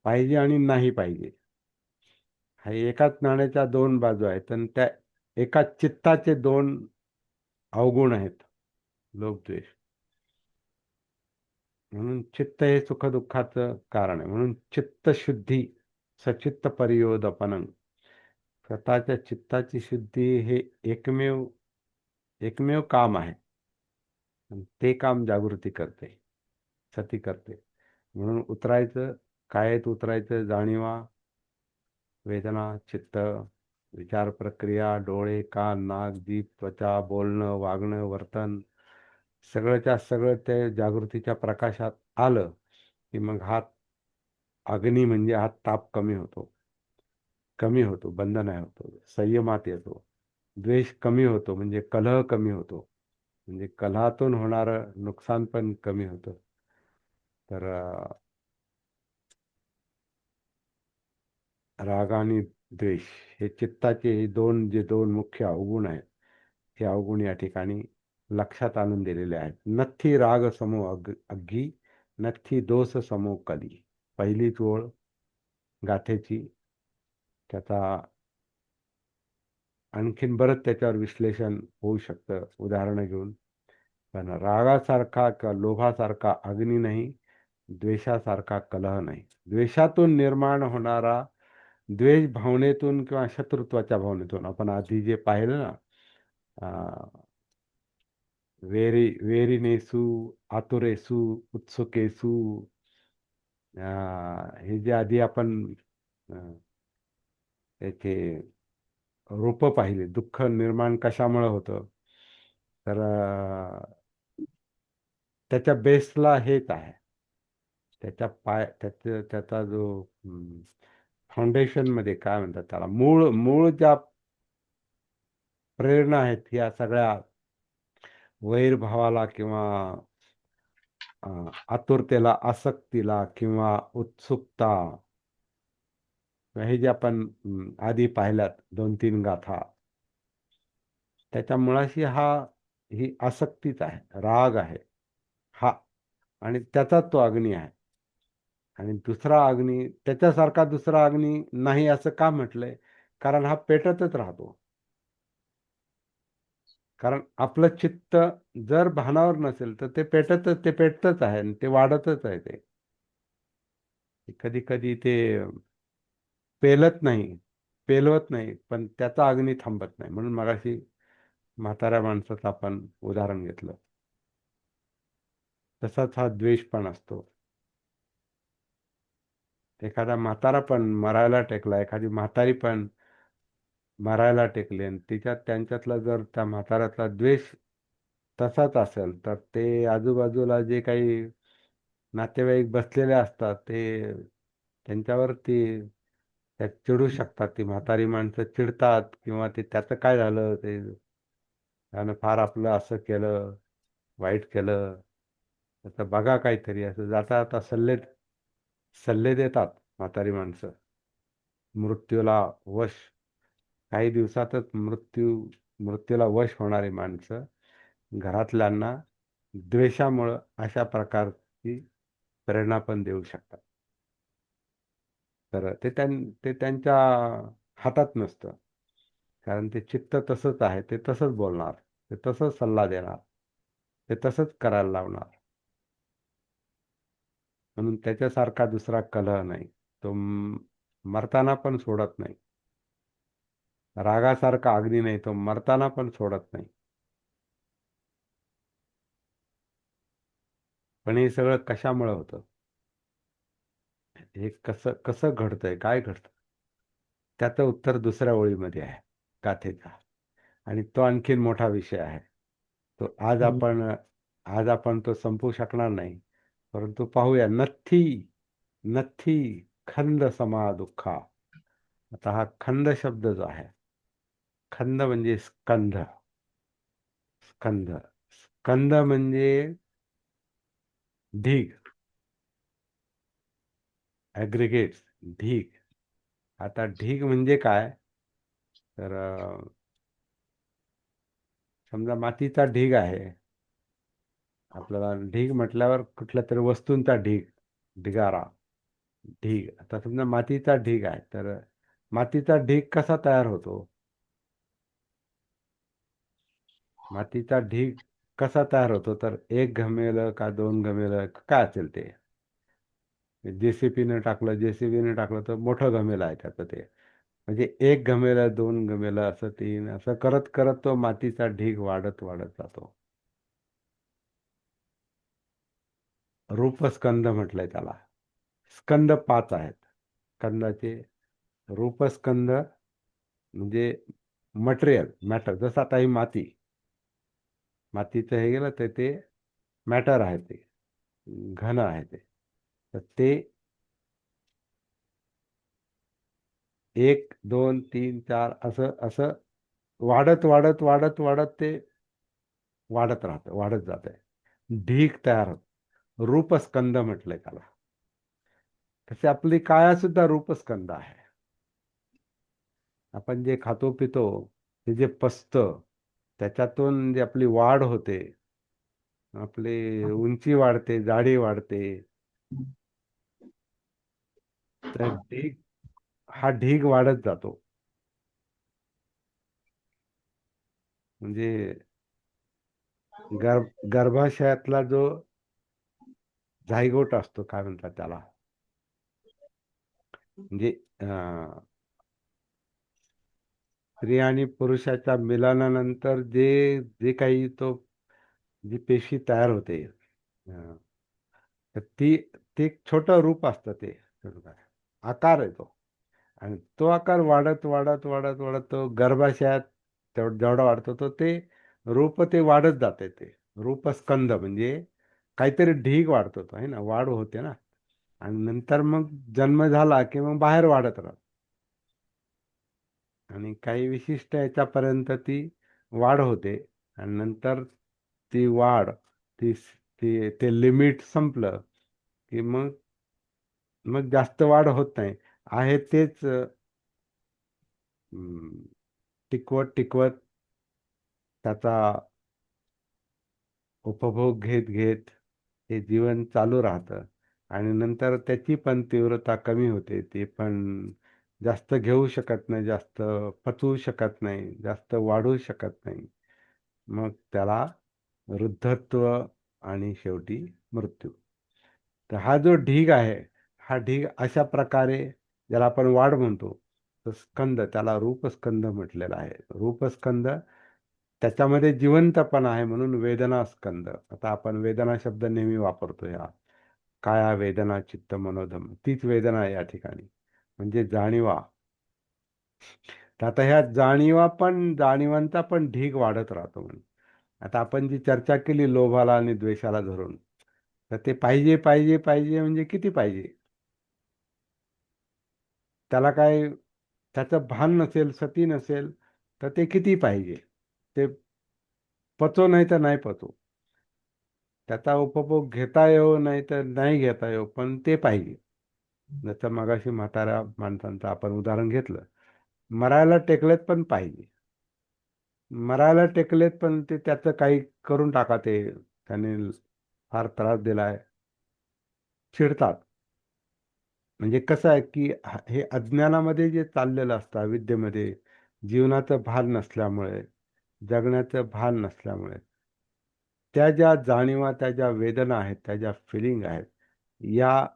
पाहिजे आणि नाही पाहिजे, हा एकाच नाण्याच्या दोन बाजू आहेत. आणि त्या एकाच चित्ताचे दोन अवगुण आहेत, लोभ द्वेष. म्हणून चित्त हे सुखदुःखाचं कारण आहे. म्हणून चित्तशुद्धी, सचित्त परियोदपनं, स्वतःच्या चित्ताची शुद्धी हे एकमेव एकमेव काम आहे. आणि ते काम जागृती करते, सती करते. म्हणून उतरायचं, कायेत उतरायचं, जाणीवा, वेदना, चित्त, विचार प्रक्रिया, डोळे, कान, नाक, जीभ, त्वचा, बोलणं, वागणं, वर्तन, सगळंच्या सगळं ते जागृतीच्या प्रकाशात आलं की मग हा अग्नी म्हणजे हा ताप कमी होतो, कमी होतो, बंद नाही होतो, संयमात येतो. द्वेष कमी होतो म्हणजे कलह कमी होतो, म्हणजे कलहातून होणारं नुकसान पण कमी होतं. तर राग आणि द्वेष हे चित्ताचे हे दोन मुख्य अवगुण आहेत, हे अवगुण या ठिकाणी लक्षात आणून दिलेले आहेत. नथी राग समो अग्गी, नथी दोष समो कली. पहिलीच ओळ गाथेची. त्याचा आणखीन बरंच त्याच्यावर विश्लेषण होऊ शकतं उदाहरणं घेऊन. पण रागासारखा किंवा लोभासारखा अग्नी नाही, द्वेषासारखा कलह नाही. द्वेषातून निर्माण होणारा, द्वेष भावनेतून किंवा शत्रुत्वाच्या भावनेतून, आपण आधी जे पाहिलं ना, वेरिनेसू, आतुरेसू, उत्सुकेसू, हे जे आधी आपण याचे रूप पाहिले, दुःख निर्माण कशामुळे होतं, तर त्याच्या बेसला हेच आहे. त्याचा जो फाउंडेशन मध्ये काय म्हणतात त्याला, मूळ मूळ ज्या प्रेरणा आहेत या सगळ्या वैरभावाला किंवा आतुरतेला, आसक्तीला किंवा उत्सुकता, हे जे आपण आधी पाहिल्यात 2-3 गाथा, त्याच्या मुळाशी ही आसक्तीच आहे, राग आहे हा, आणि त्याचाच तो अग्नी आहे. आणि दुसरा अग्नी त्याच्यासारखा दुसरा अग्नी नाही असं का म्हटलंय? कारण हा पेटतच राहतो. कारण आपलं चित्त जर भानावर नसेल तर ते पेटतच आहे आणि ते वाढतच आहे ते. कधी कधी ते पेलत नाही, पेलवत नाही, पण त्याचा अग्नी थांबत नाही. म्हणून मगाशी म्हाताऱ्या माणसाचं आपण उदाहरण घेतलं. तसाच हा द्वेष पण असतो. एखादा म्हातारा पण मरायला टेकला, एखादी म्हातारी पण मरायला टेकली आणि त्यांच्यातला जर त्या म्हाताऱ्यातला द्वेष तसाच असेल तर ते आजूबाजूला जे काही नातेवाईक बसलेले असतात ते त्यांच्यावर त्या चिडू शकतात. ती म्हातारी माणसं चिडतात किंवा ते त्याचं काय झालं, ते त्यानं फार आपलं असं केलं, वाईट केलं, त्याचं बघा काहीतरी, असं जाता जाता सल्ले सल्ले देतात म्हातारी माणसं. मृत्यूला वश, काही दिवसातच मृत्यूला वश होणारी माणसं घरातल्यांना द्वेषामुळं अशा प्रकारची प्रेरणा पण देऊ शकतात. तर ते त्यांच्या हातात नसतं. कारण ते चित्त तसंच आहे, ते तसंच बोलणार, ते तसंच सल्ला देणार, ते तसंच करायला लावणार. म्हणून त्याच्यासारखा दुसरा कलह नाही. तो मरताना पण सोडत नाही. रागासारखा अग्नी नाही, तो मरताना पण सोडत नाही. पण हे सगळं कशामुळे होतं? हे कसं कसं घडतंय, काय घडतं? त्याचं उत्तर दुसऱ्या ओळीमध्ये आहे गाथेचा. आणि तो आणखीन मोठा विषय आहे. तो आज आपण तो संपवू शकणार नाही. परंतु पाहूया. नथी नथी खंद समा दुःखा. आता हा खंद शब्द जो आहे, खंद म्हणजे स्कंध. स्कंध स्कंद म्हणजे ढीग, ॲग्रिगेट, ढीग. आता ढीग म्हणजे काय? तर समजा मातीचा ढीग आहे. आपल्याला ढीग म्हटल्यावर कुठल्या तरी वस्तूंचा ढीग, ढिगारा, ढीग. आता समजा मातीचा ढीग आहे, तर मातीचा ढीग कसा तयार होतो? मातीचा ढीग कसा तयार होतो? तर एक घमेलं का दोन घमेलं काय असेल ते, जेसीबीने टाकलं तर मोठं घमेलं आहे त्याचं ते. म्हणजे एक घमेलं, दोन घमेलं, असं तीन, असं करत करत तो मातीचा ढीग वाढत वाढत जातो. रूपस्कंद म्हटलंय त्याला. स्कंद 5 आहेत. स्कंदाचे रूपस्कंद म्हणजे मटेरियल, मॅटर. जसं आता ही मातीचं हे गेलं तर ते मॅटर आहे, ते घन आहे ते. तर ते 1 2 3 4 असं असं वाढत वाढत वाढत वाढत ते वाढत राहतं, वाढत जात आहे. ढीग तयार होत. रूपस्कंद म्हटलंय त्याला. तसे आपली काया सुद्धा रूपस्कंद आहे. आपण जे खातो पितो ते जे पचतं, त्याच्यातून जे आपली वाढ होते, आपली उंची वाढते, जाडी वाढते. तर हा ढीग वाढत जातो. म्हणजे गर्भाशयातला जो झायगोट असतो, काय म्हणतात त्याला, म्हणजे स्त्री आणि पुरुषाच्या मिलनानंतर जे जे काही जी पेशी तयार होते, तर ते एक छोटं रूप असतं. ते आकार आहे तो. आणि तो आकार वाढत वाढत वाढत वाढत तो गर्भाशयात जेवढा वाढतो तो ते रूप ते वाढत जाते. ते रूपस्कंद म्हणजे काहीतरी ढीग वाढतो तो, आहे ना, वाढ होते ना. आणि नंतर मग जन्म झाला की मग बाहेर वाढत राहत. आणि काही विशिष्ट याच्यापर्यंत ती वाढ होते. आणि नंतर ती वाढ, ती ते लिमिट संपलं की मग मग जास्त वाढ होत नाही. आहे तेच टिकवत टिकवत त्याचा उपभोग घेत घेत हे जीवन चालू राहतं. आणि नंतर त्याची पण तीव्रता कमी होते. ते पण जास्त घेऊ शकत नाही, जास्त पचवू शकत नाही, जास्त वाढू शकत नाही. मग त्याला वृद्धत्व आणि शेवटी मृत्यू. तर हा जो ढीग आहे, हा ढीग अशा प्रकारे, ज्याला आपण वाढ म्हणतो, तर स्कंद, त्याला रूपस्कंद म्हटलेला आहे. रूपस्कंद, त्याच्यामध्ये जिवंतपणा आहे म्हणून वेदना स्कंद. आता आपण वेदना शब्द नेहमी वापरतो. ह्या काया वेदना चित्त मनोधम, तीच वेदना आहे या ठिकाणी, म्हणजे जाणीवा. तर आता ह्या जाणीवांचा पण ढीग वाढत राहतो. म्हणून आता आपण जी चर्चा केली लोभाला आणि द्वेषाला धरून, तर ते पाहिजे पाहिजे पाहिजे म्हणजे किती पाहिजे? त्याला काय, त्याचं भान नसेल, सती नसेल, तर ते किती पाहिजे? ते पचो नाही तर नाही पचो, त्याचा उपभोग घेता येऊ नाही तर नाही घेता येऊ, पण ते पाहिजे. जसं मगाशी म्हाताऱ्या माणसांचं आपण उदाहरण घेतलं, मरायला टेकलेत पण पाहिजे. मरायला टेकलेत पण ते त्याचं काही करून टाका, ते त्याने फार त्रास दिलाय, चिडतात. म्हणजे कसं आहे की हे अज्ञानामध्ये जे चाललेलं असतं, अविद्येमध्ये, जीवनाचं भान नसल्यामुळे, जगण्याचं भान नसल्यामुळे, त्या ज्या जाणीवा, त्या ज्या वेदना आहेत, त्या ज्या फिलिंग आहेत, या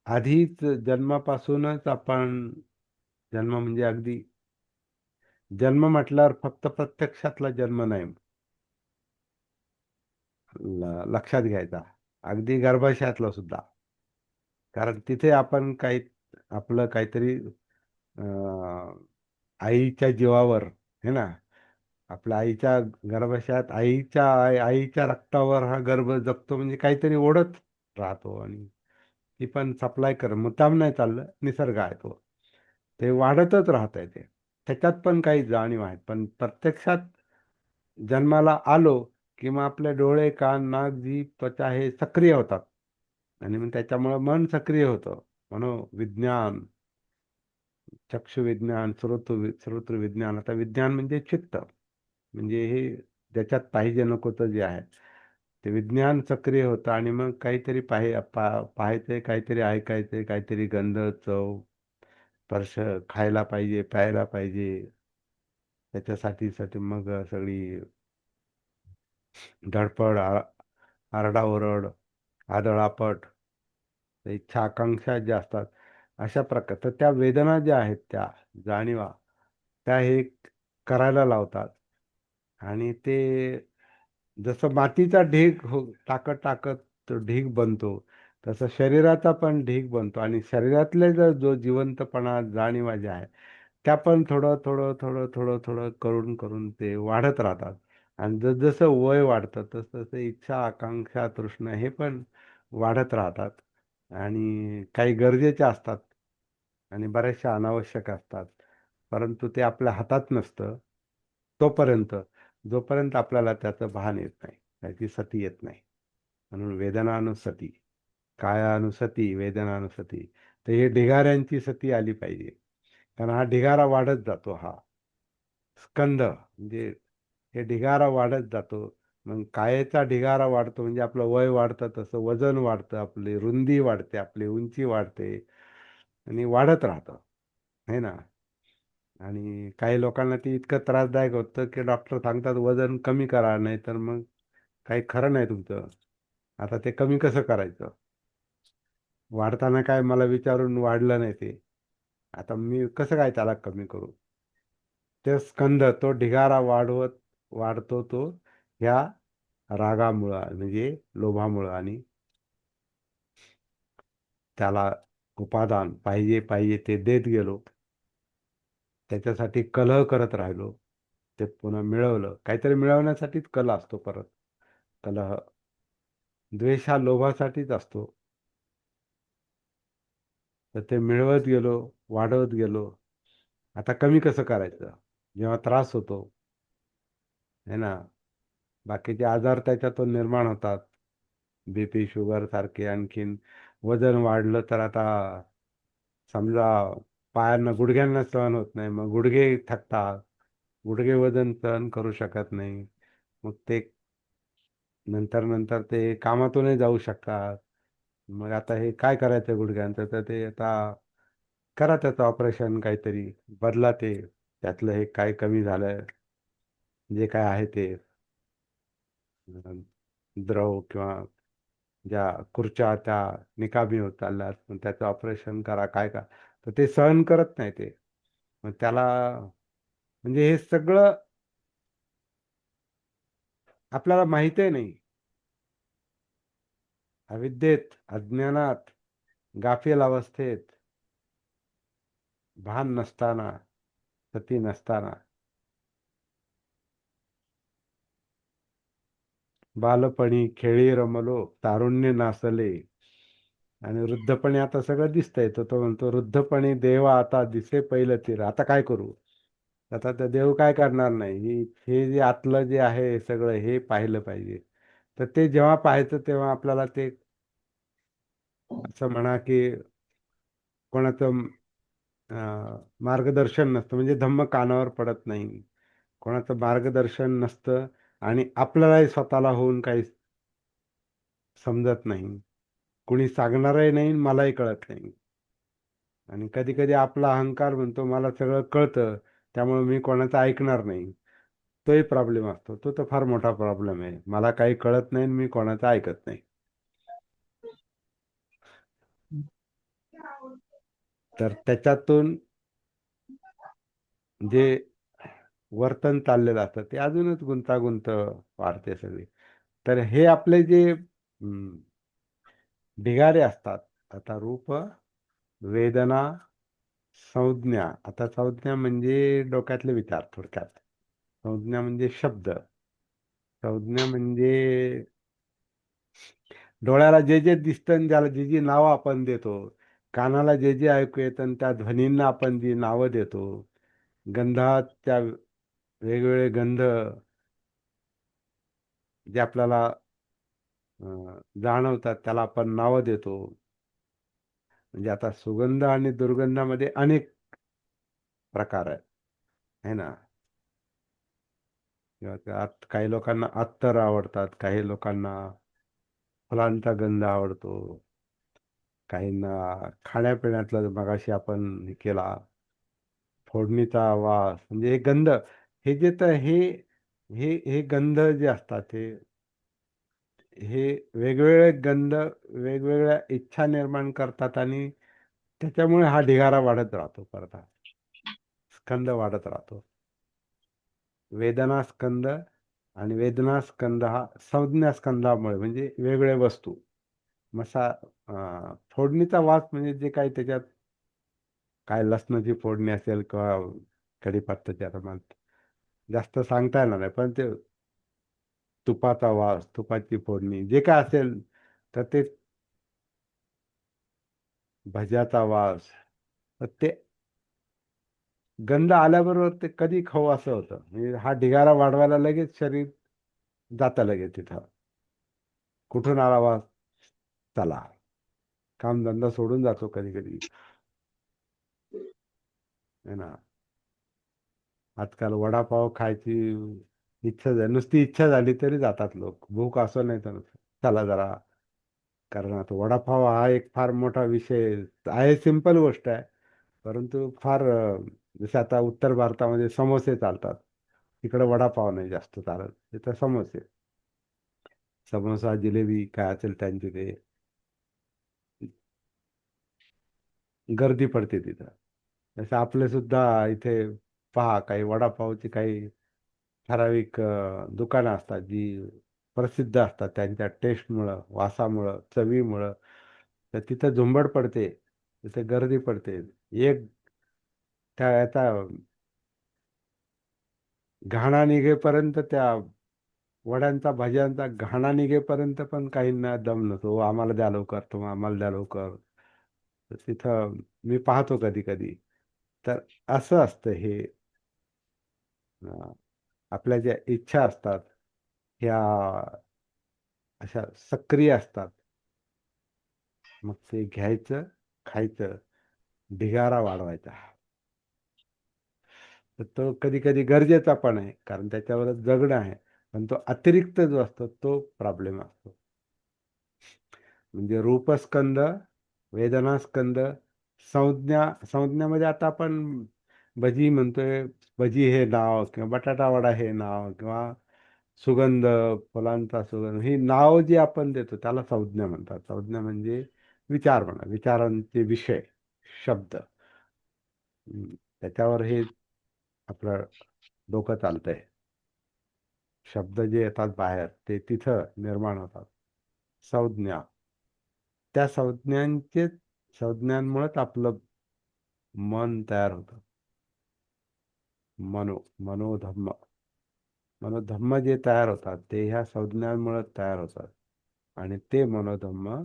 आधीच जन्मापासूनच आपण, जन्म म्हणजे अगदी, जन्म म्हटल्यावर फक्त प्रत्यक्षातला जन्म नाही, लक्षात घ्यायचा, अगदी गर्भाशयातला सुद्धा. कारण तिथे आपण काही, आपलं काहीतरी आईच्या जीवावर, है ना, आपल्या आईच्या गर्भाशयात आईच्या रक्तावर हा गर्भ जगतो, म्हणजे काहीतरी ओढत राहतो. आणि ती पण सप्लाय कर, मुद्दाम नाही चाललं, निसर्ग आहे तो, ते वाढतच राहत आहे. ते त्याच्यात पण काही जाणीव आहेत, पण प्रत्यक्षात जन्माला आलो किंवा आपले डोळे, कान, नाक, जीभ, त्वचा हे सक्रिय होतात. आणि मग त्याच्यामुळं मन सक्रिय होतं. विज्ञान, चक्षु विज्ञान, श्रोत्र विज्ञान. आता विज्ञान म्हणजे चित्त, म्हणजे हे ज्याच्यात पाहिजे नकोचं जे आहे, ते विज्ञान सक्रिय होतं. आणि मग काहीतरी पाहायचंय, काहीतरी ऐकायचंय, काहीतरी गंध, चव, स्पर्श, खायला पाहिजे, प्यायला पाहिजे. त्याच्यासाठी मग सगळी धडपड, आरडाओरड, आदळापट, इच्छा आकांक्षा ज्या असतात, अशा प्रकार. तर त्या वेदना ज्या आहेत, त्या जाणीवा, त्या हे करायला लावतात. आणि ते जसं मातीचा ढीग टाकत टाकत तो ढीग बनतो, तसं शरीराचा पण ढीग बनतो. आणि शरीरातले जो जिवंतपणा, जाणीवा ज्या आहे, त्या पण थोडं थोडं थोडं थोडं थोडं करून करून ते वाढत राहतात. आणि जसं वय वाढतं, तसं तसं इच्छा, आकांक्षा, तृष्णा हे पण वाढत राहतात. आणि काही गरजेच्या असतात आणि बऱ्याचशा अनावश्यक असतात, परंतु ते आपल्या हातात नसतं तोपर्यंत, जोपर्यंत आपल्याला त्याचं भान येत नाही, त्याची सती येत नाही. म्हणून वेदनानुसती, कायानुसती, वेदनानुसती. तर हे ढिगाऱ्यांची सती आली पाहिजे, कारण हा ढिगारा वाढत जातो. हा स्कंद म्हणजे हे ढिगारा वाढत जातो. मग कायेचा ढिगारा वाढतो म्हणजे आपलं वय वाढतं, तसं वजन वाढतं, आपली रुंदी वाढते, आपली उंची वाढते, आणि वाढत राहतं, है ना. आणि काही लोकांना ते इतकं त्रासदायक होतं की डॉक्टर सांगतात वजन कमी करा, नाही तर मग काही खरं नाही तुमचं. आता ते कमी कसं करायचं? वाढताना काय मला विचारून वाढलं नाही ते, आता मी कसं काय त्याला कमी करू? ते स्कंद, तो ढिगारा वाढतो तो ह्या रागामुळं, म्हणजे लोभामुळं. आणि त्याला उपादान पाहिजे पाहिजे ते देत गेलो, त्याच्यासाठी कलह करत राहिलो, ते पुन्हा मिळवलं, काहीतरी मिळवण्यासाठीच कलह असतो परत. कलह, द्वेष हा लोभासाठीच असतो. तर ते मिळवत गेलो, वाढवत गेलो. आता कमी कसं करायचं? जेव्हा त्रास होतो, है ना, बाकीचे आजार त्याच्यातून निर्माण होतात, बीपी, शुगर सारखे. आणखीन वजन वाढलं तर आता समजा पायांना, गुडघ्यांना सहन होत नाही, मग गुडघे थकतात, गुडघे वजन सहन करू शकत नाही, मग ते नंतर नंतर ते कामातूनही जाऊ शकतात. मग आता हे काय करायचं गुडघ्यांचं, तर ते आता करा त्याचं ऑपरेशन काहीतरी, बदला ते, त्यातलं हे काय कमी झालं, जे काय आहे ते अं, द्रव किंवा ज्या खुर्च्या त्या निकामी होत चालल्यात, मग त्याचं ऑपरेशन करा, काय का, तर ते सहन करत नाही ते. मग त्याला म्हणजे हे सगळं आपल्याला माहिती नाही. अविद्येत, अज्ञानात, गाफील अवस्थेत, भान नसताना, सती नसताना, बालपणी खेळी रमलो, तारुण्य नासले, आणि वृद्धपणी आता सगळं दिसतंय. तो म्हणतो वृद्धपणी देवा आता दिसे पहिलं तीर. आता काय करू? आता तर देव काय करणार नाही. हे जे आतलं जे आहे हे सगळं हे पाहिलं पाहिजे. तर ते जेव्हा पाहायचं तेव्हा आपल्याला ते असं म्हणा की कोणाचं मार्गदर्शन नसतं, म्हणजे धम्म कानावर पडत नाही, कोणाचं मार्गदर्शन नसतं, आणि आपल्यालाही स्वतःला होऊन काही समजत नाही, कुणी सांगणारही नाही, मलाही कळत नाही. आणि कधी कधी आपला अहंकार म्हणतो मला सगळं कळतं, त्यामुळे मी कोणाचं ऐकणार नाही. तोही प्रॉब्लेम असतो. तो तर फार मोठा प्रॉब्लेम आहे. मला काही कळत नाही आणि मी कोणाचं ऐकत नाही. तर त्याच्यातून जे वर्तन चाललेलं असतं ते अजूनच गुंतागुंत वाढते सगळी. तर हे आपले जे ढिगारे असतात, आता रूप, वेदना, संज्ञा. आता संज्ञा म्हणजे डोक्यातले विचार थोडक्यात. संज्ञा म्हणजे शब्द. संज्ञा म्हणजे डोळ्याला जे जे दिसतं आणि ज्याला जी जी नावं आपण देतो, कानाला जे जे ऐकू येतं आणि त्या ध्वनींना आपण जी नावं देतो, गंधात त्या वेगवेगळे गंध जे आपल्याला जाणवतात त्याला आपण नावं देतो. म्हणजे आता सुगंध आणि दुर्गंधामध्ये अनेक प्रकार आहेत, है ना. किंवा त्यात काही लोकांना अत्तर आवडतात, काही लोकांना फुलांचा गंध आवडतो, काहींना खाण्यापिण्यातलं मगाशी आपण हे केला फोडणीचा वास, म्हणजे हे गंध, हे जे तर हे हे हे गंध जे असतात हे वेगवेगळे गंध वेगवेगळ्या इच्छा निर्माण करतात, आणि त्याच्यामुळे हा ढिगारा वाढत राहतो, परत हा स्कंद वाढत राहतो. वेदना स्कंद, आणि वेदना स्कंद हा संज्ञा स्कंदामुळे, म्हणजे वेगवेगळ्या वस्तू फोडणीचा वास म्हणजे जे काही त्याच्यात काय लसणाची फोडणी असेल किंवा कढीपत्त्याची, आता मला जास्त सांगता येणार नाही, पण ते तुपाचा वास, तुपाची फोडणी जे काय असेल, तर ते भज्याचा वास, तर ते गंध आल्याबरोबर ते कधी खाऊ असं होतं. म्हणजे हा ढिगारा वाढवायला लगेच शरीर जातं लगेच तिथं. कुठून आला वास, चला, काम धंदा सोडून जातो कधी कधी, है ना. आजकाल वडापाव खायची इच्छा झाली, नुसती इच्छा झाली तरी जातात लोक, भूक असं नाही तर चला जरा. कारण आता वडापाव हा एक फार मोठा विषय आहे. सिंपल गोष्ट आहे, परंतु फार जसं आता उत्तर भारतामध्ये समोसे चालतात, तिकडे वडापाव नाही जास्त चालत, तिथं समोसे, समोसा जिलेबी काय असेल त्यांचे ते गर्दी पडते तिथं. जसं आपले सुद्धा इथे पहा, काही वडापावची काही ठराविक दुकानं असतात जी प्रसिद्ध असतात त्यांच्या टेस्टमुळं, वासामुळं, चवीमुळं. तर तिथं झुंबड पडते, तिथे गर्दी पडते. एक त्या याचा घाणा निघेपर्यंत, त्या वड्यांचा भाज्यांचा घाणा निघेपर्यंत पण काहींना दम नसतो. "ओ, आम्हाला द्या लवकर, तुम्ही आम्हाला द्या लवकर." तर तिथं मी पाहतो कधी कधी. तर असं असतं हे. अं, आपल्या ज्या इच्छा असतात ह्या अशा सक्रिय असतात. मग ते घ्यायचं, खायचं, ढिगारा वाढवायचा. तर तो कधी कधी गरजेचा पण आहे, कारण त्याच्यावर जगणं आहे. पण तो अतिरिक्त जो असतो तो प्रॉब्लेम असतो. म्हणजे रूपस्कंद, वेदनास्कंद, संज्ञामध्ये आता आपण भजी म्हणतोय, भजी हे नाव किंवा बटाटा वडा हे नाव किंवा सुगंध, फुलांचा सुगंध, ही नाव जी आपण देतो त्याला संज्ञा म्हणतात. संज्ञा म्हणजे विचार म्हणा, विचारांचे विषय, शब्द. त्याच्यावर हे आपलं डोकं चालतंय. शब्द जे येतात बाहेर ते तिथं निर्माण होतात. संज्ञा, त्या संज्ञांमुळेच आपलं मन तयार होतं. मनोधम्म, मनोधम्म जे तयार होतात ते ह्या संज्ञांमुळे तयार होतात. आणि ते मनोधम्म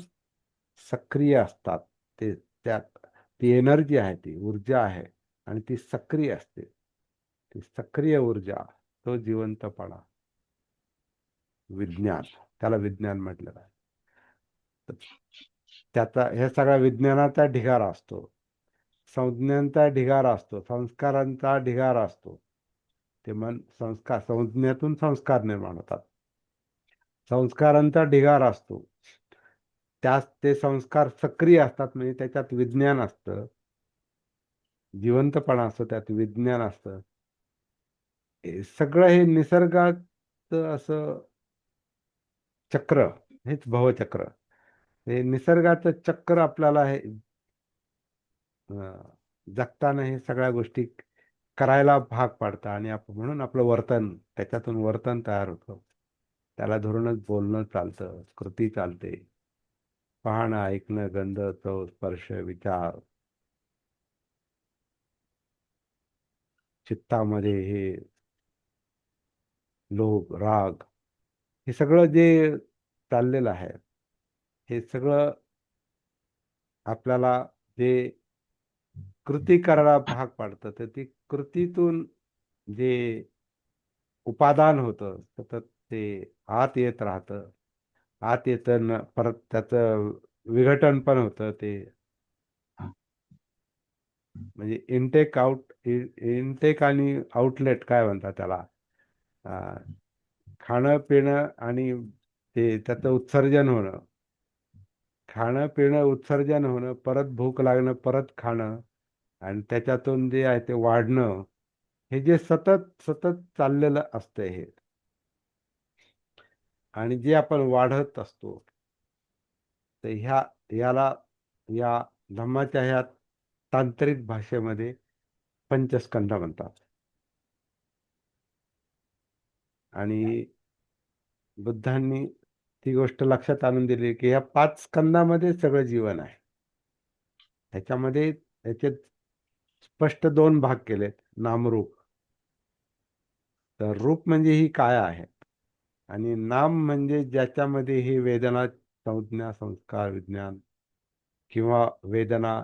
सक्रिय असतात. ते त्यात ती एनर्जी आहे, ती ऊर्जा आहे आणि ती सक्रिय असते. ती सक्रिय ऊर्जा, तो जिवंतपणा, विज्ञान, त्याला विज्ञान म्हटलेलं आहे. तर त्याचा हे सगळ्या विज्ञानाचा ढिगारा असतो, संज्ञांचा ढिगारा असतो, संस्कारांचा ढिगारा असतो. ते मन संस्कार, संज्ञेतून संस्कार निर्माण होतात. संस्कारांचा ढिगारा असतो, त्यात ते संस्कार सक्रिय असतात, म्हणजे त्याच्यात विज्ञान असतं, जिवंतपणा असतो, त्यात विज्ञान असतं. सगळं हे निसर्गाचं असं चक्र, हेच भवचक्र. हे निसर्गाचं चक्र आपल्याला हे जगताना हे सगळ्या गोष्टी करायला भाग पाडतं. आणि म्हणून आपलं वर्तन, त्याच्यातून वर्तन तयार होतं. त्याला धरूनच बोलणं चालतं, कृती चालते, पाहणं, ऐकणं, गंध, चव, स्पर्श, विचार. चित्तामध्ये हे लोभ, राग, हे सगळं जे चाललेलं आहे, हे सगळं आपल्याला जे कृती करायला भाग पाडतं. तर ती कृतीतून जे उपादान होतं सतत ते आत येत राहतं. आत येतं, परत त्याचं विघटन पण होतं. ते म्हणजे इनटेक आणि आउटलेट काय म्हणतात त्याला, खाणं पिणं आणि ते त्याचं उत्सर्जन होणं, खाणं पिणं उत्सर्जन होणं, परत भूक लागणं, परत खाणं, आणि त्याच्यातून जे आहे ते वाढणं, हे जे सतत सतत चाललेलं असतं हे. आणि जे आपण वाढत असतो, तर याला या धम्माच्या ह्या तांत्रिक भाषेमध्ये पंचस्कंध म्हणतात. आणि बुद्धांनी ती गोष्ट लक्षात आणून दिली की या 5 स्कंदामध्ये सगळं जीवन आहे. त्याच्यामध्ये त्याचे स्पष्ट 2 भाग केलेत, नामरूप. तर रूप म्हणजे ही काय आहे, आणि नाम म्हणजे ज्याच्यामध्ये ही वेदना, संज्ञा, संस्कार, विज्ञान किंवा वेदना,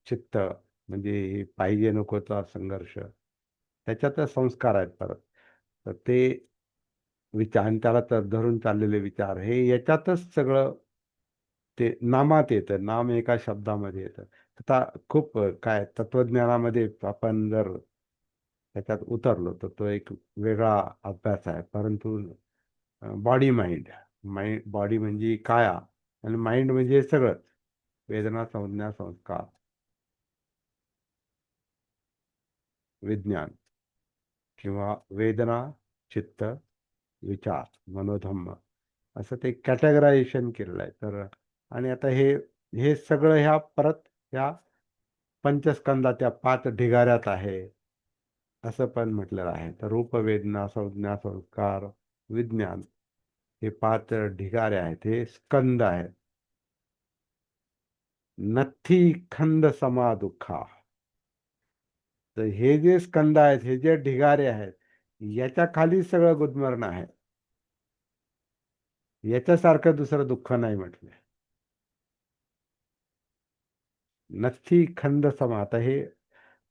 चित्त, म्हणजे हे पाहिजे नकोचा संघर्ष, त्याच्यातच संस्कार आहेत परत. तर ते विचार आणि त्याला तर धरून चाललेले विचार, हे याच्यातच सगळं ते नामात येतं. नाम एका शब्दामध्ये येतं. आता खूप काय तत्वज्ञानामध्ये आपण जर त्याच्यात उतरलो तर तो एक वेगळा अभ्यास आहे. परंतु बॉडी माइंड, बॉडी म्हणजे काया आणि माइंड म्हणजे सगळंच, वेदना, संज्ञा, संस्कार, विज्ञान किंवा वेदना, चित्त, विचार, मनोधम्म, असं ते कॅटेगरायझेशन केलेलं आहे. तर आणि आता हे हे सगळं ह्या परत ह्या पंचस्कंदाच्या 5 ढिगाऱ्यात आहे, असं पण म्हटलेलं आहे. तर रूप, वेदना, संज्ञा, संस्कार, विज्ञान, हे 5 ढिगारे आहेत, हे स्कंद आहेत. नथी खंद समा दुःखा. तर हे जे स्कंद आहेत, हे जे ढिगारे आहेत, याच्या खाली सगळं गुदमरण आहे. याच्यासारखं दुसरं दुःख नाही म्हटलं. नथी खंद समा. आता हे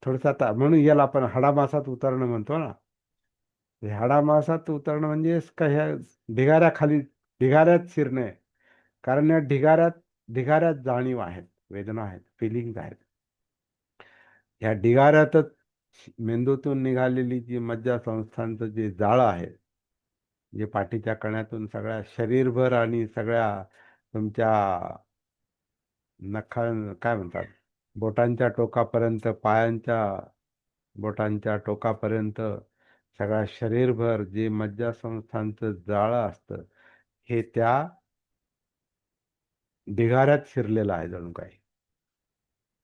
थोडस, आता म्हणून याला आपण हाडामासात उतरणं म्हणतो ना. हे हाडामासात उतरणं म्हणजे ह्या ढिगाऱ्याखाली, ढिगाऱ्यात शिरणे. कारण या ढिगाऱ्यात जाणीव आहेत, वेदना आहेत, फिलिंग आहेत. ह्या ढिगाऱ्यातच मेंदूतून निघालेली जी मज्जा संस्थांचं जे जाळं आहे, जे पाठीच्या कण्यातून सगळ्या शरीरभर आणि सगळ्या तुमच्या नखा काय म्हणतात बोटांच्या टोकापर्यंत, पायांच्या बोटांच्या टोकापर्यंत सगळ्या शरीरभर जे मज्जासंस्थांचं जाळं असतं हे त्या ढिगाऱ्यात शिरलेलं आहे, जणू काही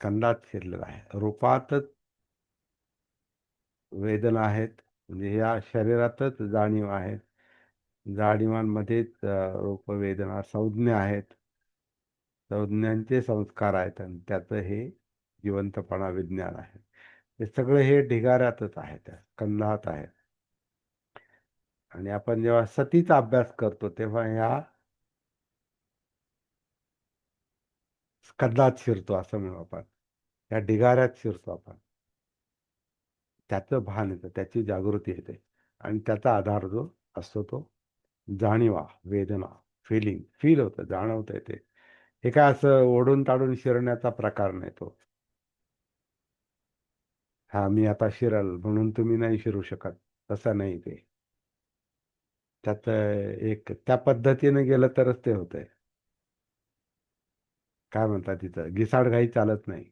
कंदात शिरलेलं आहे. रूपातच वेदना आहेत, म्हणजे या शरीरातच जाणीव आहेत, जाणीवांमध्येच रूप वेदना संज्ञा आहेत, संज्ञांचे संस्कार आहेत, आणि त्याचं हे जिवंतपणा विज्ञान आहे. हे सगळं हे ढिगाऱ्यातच आहे, त्या कंदात आहे. आणि आपण जेव्हा सतीचा अभ्यास करतो तेव्हा ह्या कंदात शिरतो, असं म्हणू आपण, या ढिगाऱ्यात शिरतो आपण. त्याचं भान येतं, त्याची जागृती येते, आणि त्याचा आधार जो असतो तो जाणीवा, वेदना, फील होतं, जाणवतं येते. हे काय असं ओढून ताडून शिरण्याचा प्रकार नाही तो. हा मी आता शिरल म्हणून तुम्ही नाही शिरू शकत, तसं नाही ते. त्यात एक त्या पद्धतीने गेलं तरच ते होतंय. काय म्हणतात तिथं, घिसाडघाई चालत नाही.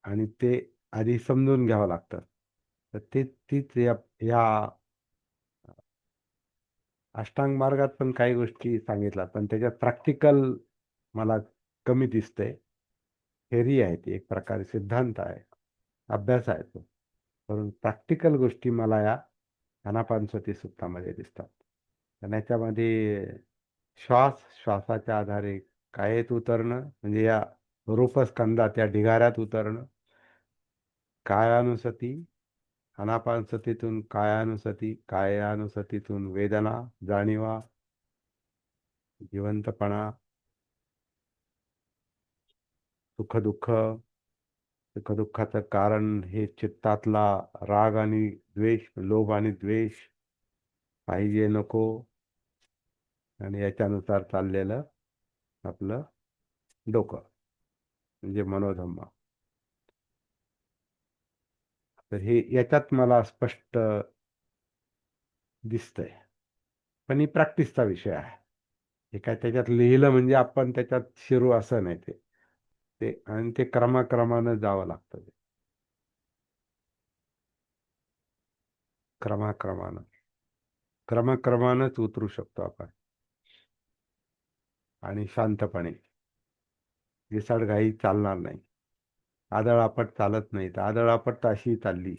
आणि ते आधी समजून घ्यावं लागतं. तर तीच या अष्टांग मार्गात पण काही गोष्टी सांगितल्या, पण त्याच्यात प्रॅक्टिकल मला कमी दिसतंय. थेरी आहे ती, एक प्रकारे सिद्धांत आहे, अभ्यास आहे तो. परंतु प्रॅक्टिकल गोष्टी मला या आनापानसती सूक्तामध्ये दिसतात. आणि याच्यामध्ये श्वासाच्या आधारे कायेत उतरणं, म्हणजे या रूपस्कंदात या ढिगाऱ्यात उतरणं, कायानुसती, आनापानसतीतून कायानुसती, कायानुसतीतून वेदना, जाणीवा, जिवंतपणा, सुखदुःख. सुखदुःखाचं कारण हे चित्तातला राग आणि द्वेष, लोभ आणि द्वेष, पाहिजे नको, आणि याच्यानुसार चाललेलं आपलं डोकं, म्हणजे मनोधम्म. तर हे याच्यात मला स्पष्ट दिसतंय. पण ही प्रॅक्टिसचा विषय आहे. हे काय त्याच्यात लिहिलं म्हणजे आपण त्याच्यात शिरू असं नाही. ते आणि ते क्रमाक्रमानं जावं लागतं. ते क्रमाक्रमानंच उतरू शकतो आपण, आणि शांतपणे. घिसाडघाई चालणार नाही, आदळआपट चालत नाही. तर आदळआपट तर अशी चालली,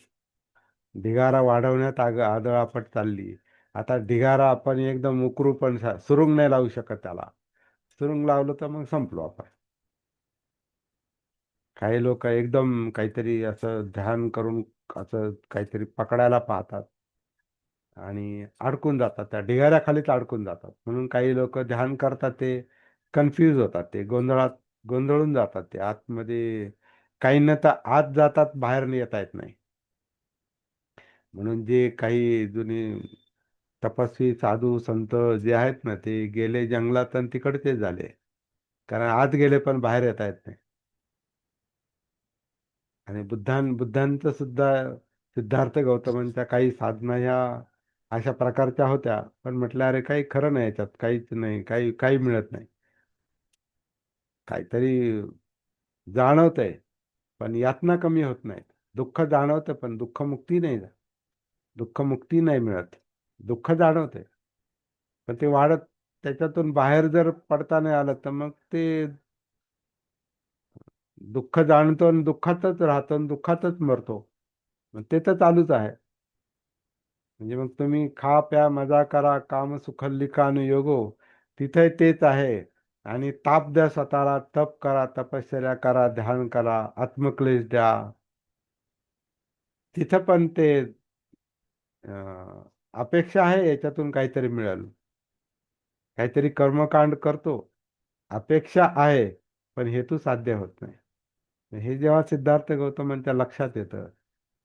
ढिगारा वाढवण्यात आदळआपट चालली. आता ढिगारा आपण एकदम उकरू पण सुरुंग नाही लावू शकत त्याला. सुरुंग लावलं तर मग संपलो आपण. काही लोक एकदम काहीतरी असं ध्यान करून असं काहीतरी पकडायला पाहतात आणि अडकून जातात, त्या ढिगाऱ्याखालीच अडकून जातात. म्हणून काही लोक ध्यान करतात ते कन्फ्यूज होतात, ते गोंधळून जातात ते आतमध्ये. काहींना तर आत जातात, बाहेर येता येत नाही. म्हणून जे काही जुने तपस्वी साधू संत जे आहेत ना, ते गेले जंगलात आणि तिकडचे झाले, कारण आत गेले पण बाहेर येता येत नाही. आणि बुद्धांचं सुद्धा, सिद्धार्थ गौतमांच्या काही साधना ह्या अशा प्रकारच्या होत्या, पण म्हटलं अरे काही खरं नाही, याच्यात काहीच नाही, काही मिळत नाही. काहीतरी जाणवतंय पण यातना कमी होत नाहीत. दुःख जाणवतं पण दुःखमुक्ती नाही मिळत. दुःख जाणवते पण ते वाढत, त्याच्यातून बाहेर जर पडता नाही आलं तर मग ते दुःख जाणतो आणि दुःखातच राहतो आणि दुःखातच मरतो. मग ते तर चालूच आहे. म्हणजे मग तुम्ही खा प्या मजा करा, काम सुखल्लिकानुयोगो, तिथे तेच आहे. आणि ताप द्या स्वतःला, तप करा, तपश्चर्या करा, ध्यान करा, आत्मक्लेश द्या, तिथं पण ते अपेक्षा आहे याच्यातून काहीतरी मिळेल. काहीतरी कर्मकांड करतो, अपेक्षा आहे, पण हेतू साध्य होत नाही. हे जेव्हा सिद्धार्थ गौतमांच्या लक्षात येतं,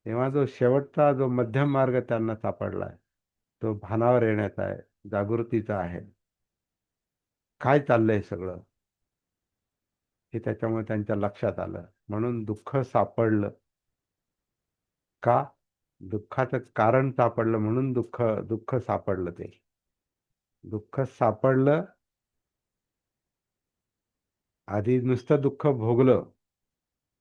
तेव्हा जो शेवटचा जो मध्यम मार्ग त्यांना सापडलाय, तो भानावर येण्याचा आहे, जागृतीचा आहे. काय चाललंय सगळं हे त्याच्यामुळे त्यांच्या लक्षात आलं. म्हणून दुःख सापडलं का, दुःखाचं कारण सापडलं म्हणून दुःख दुःख सापडलं. ते दुःख सापडलं, आधी नुसतं दुःख भोगलं,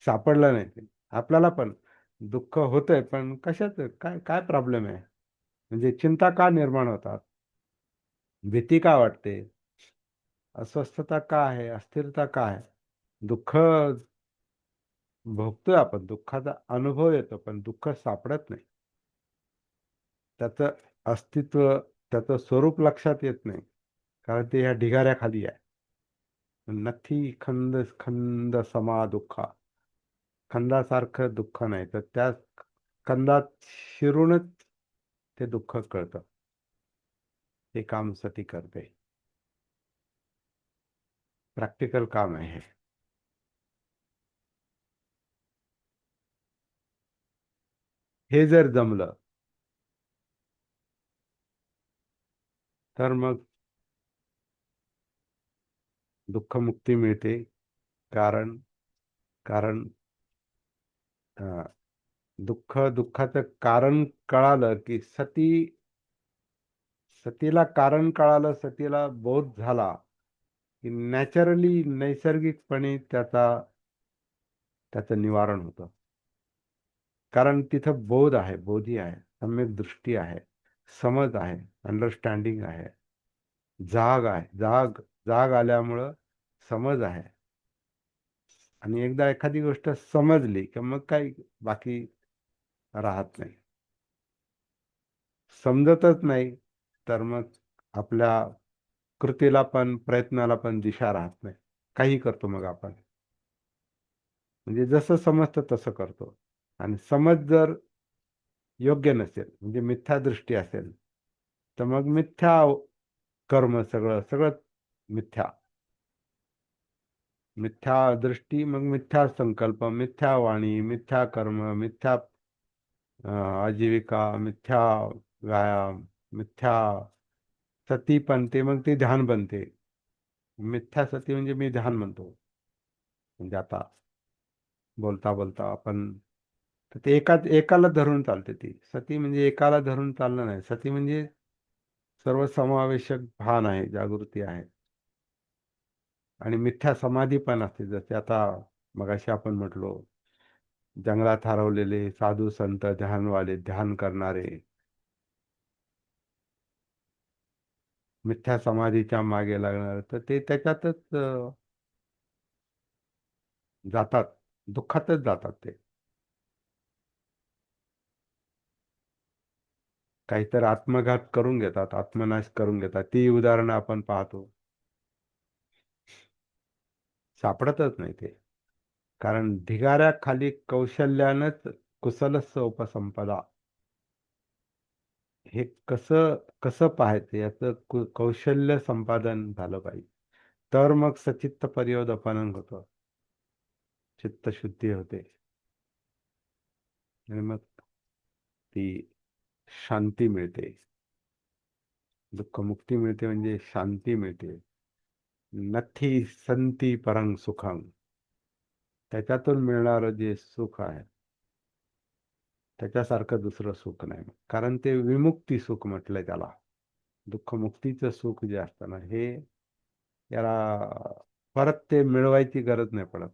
सापडलं नाही ते. आपल्याला पण दुःख होतंय, पण कशाचं काय काय प्रॉब्लेम आहे, म्हणजे चिंता का निर्माण होतात, भीती का वाटते, अस्वस्थता का आहे, अस्थिरता का आहे. दुःख भोगतोय आपण, दुःखाचा अनुभव येतो, पण दुःख सापडत नाही. त्याचं अस्तित्व, त्याचं स्वरूप लक्षात येत नाही, कारण ते ह्या ढिगाऱ्याखाली आहे. नथी खंद खंद समा दुःखा. खंदासारखं दुःख नाही, तर त्या कंदात शिरूनच ते दुःख कळतं. हे काम सती करते. प्रॅक्टिकल काम आहे हे. हे जर जमलं तर मग दुःखमुक्ती मिळते. कारण कारण दुःखाचं कारण कळालं की सतीला कारण कळालं, सतीला बोध झाला की नॅचरली, नैसर्गिकपणे त्याचं निवारण होतं. कारण तिथं बोध आहे, बोधी आहे, सम्यक दृष्टी आहे, समज आहे, अंडरस्टँडिंग आहे, जाग आहे. जाग आल्यामुळं समज आहे. आणि एकदा एखादी गोष्ट समजली की मग काही बाकी राहत नाही. समजतच नाही तर मग आपल्या कृतीला पण, प्रयत्नाला पण दिशा राहत नाही. काही करतो मग आपण, म्हणजे जसं समजतं तसं करतो. आणि समज जर योग्य नसेल, म्हणजे मिथ्या दृष्टी असेल, तर मग मिथ्या कर्म, सगळं सगळं मिथ्या. मिथ्या दृष्टी, मग मिथ्या संकल्प, मिथ्या वाणी, मिथ्या कर्म, मिथ्या आजीविका, मिथ्या व्यायाम, मिथ्या सती बनते, मग ते ध्यान बनते. मिथ्या सती म्हणजे मी ध्यान म्हणतो. म्हणजे आता बोलता बोलता आपण, तर ते एकाला धरून चालते. ती सती म्हणजे एकाला धरून चालणं नाही. सती म्हणजे सर्वसमावेशक भान आहे, जागृती आहे. आणि मिथ्या समाधी पण असते, जसे आता मगाशी आपण म्हटलो, जंगलात हरवलेले साधू संत, ध्यानवाले, ध्यान करणारे, मिथ्या समाधीच्या मागे लागणार, तर ते त्याच्यातच जातात, दुःखातच जातात ते. काहीतरी आत्मघात करून घेतात, आत्मनाश करून घेतात. ती उदाहरणं आपण पाहतो. सापडतच नाही ते. कारण ढिगाऱ्याखाली कौशल्यानंच कुशलस्य उपसंपदा. हे कसं कसं पाहायचं, याचं कौशल्य संपादन झालं पाहिजे, तर मग सचित्त पर्यवदपनं होतं, चित्तशुद्धी होते. आणि मग ती शांती मिळते, दुःखमुक्ती मिळते, म्हणजे शांती मिळते. नथी संती परं सुखं. त्याच्यातून मिळणारं जे सुख आहे, त्याच्यासारखं दुसरं सुख नाही. कारण ते विमुक्ती सुख म्हटलंय त्याला. दुःखमुक्तीचं सुख जे असतं ना, हे याला परत ते मिळवायची गरज नाही पडत.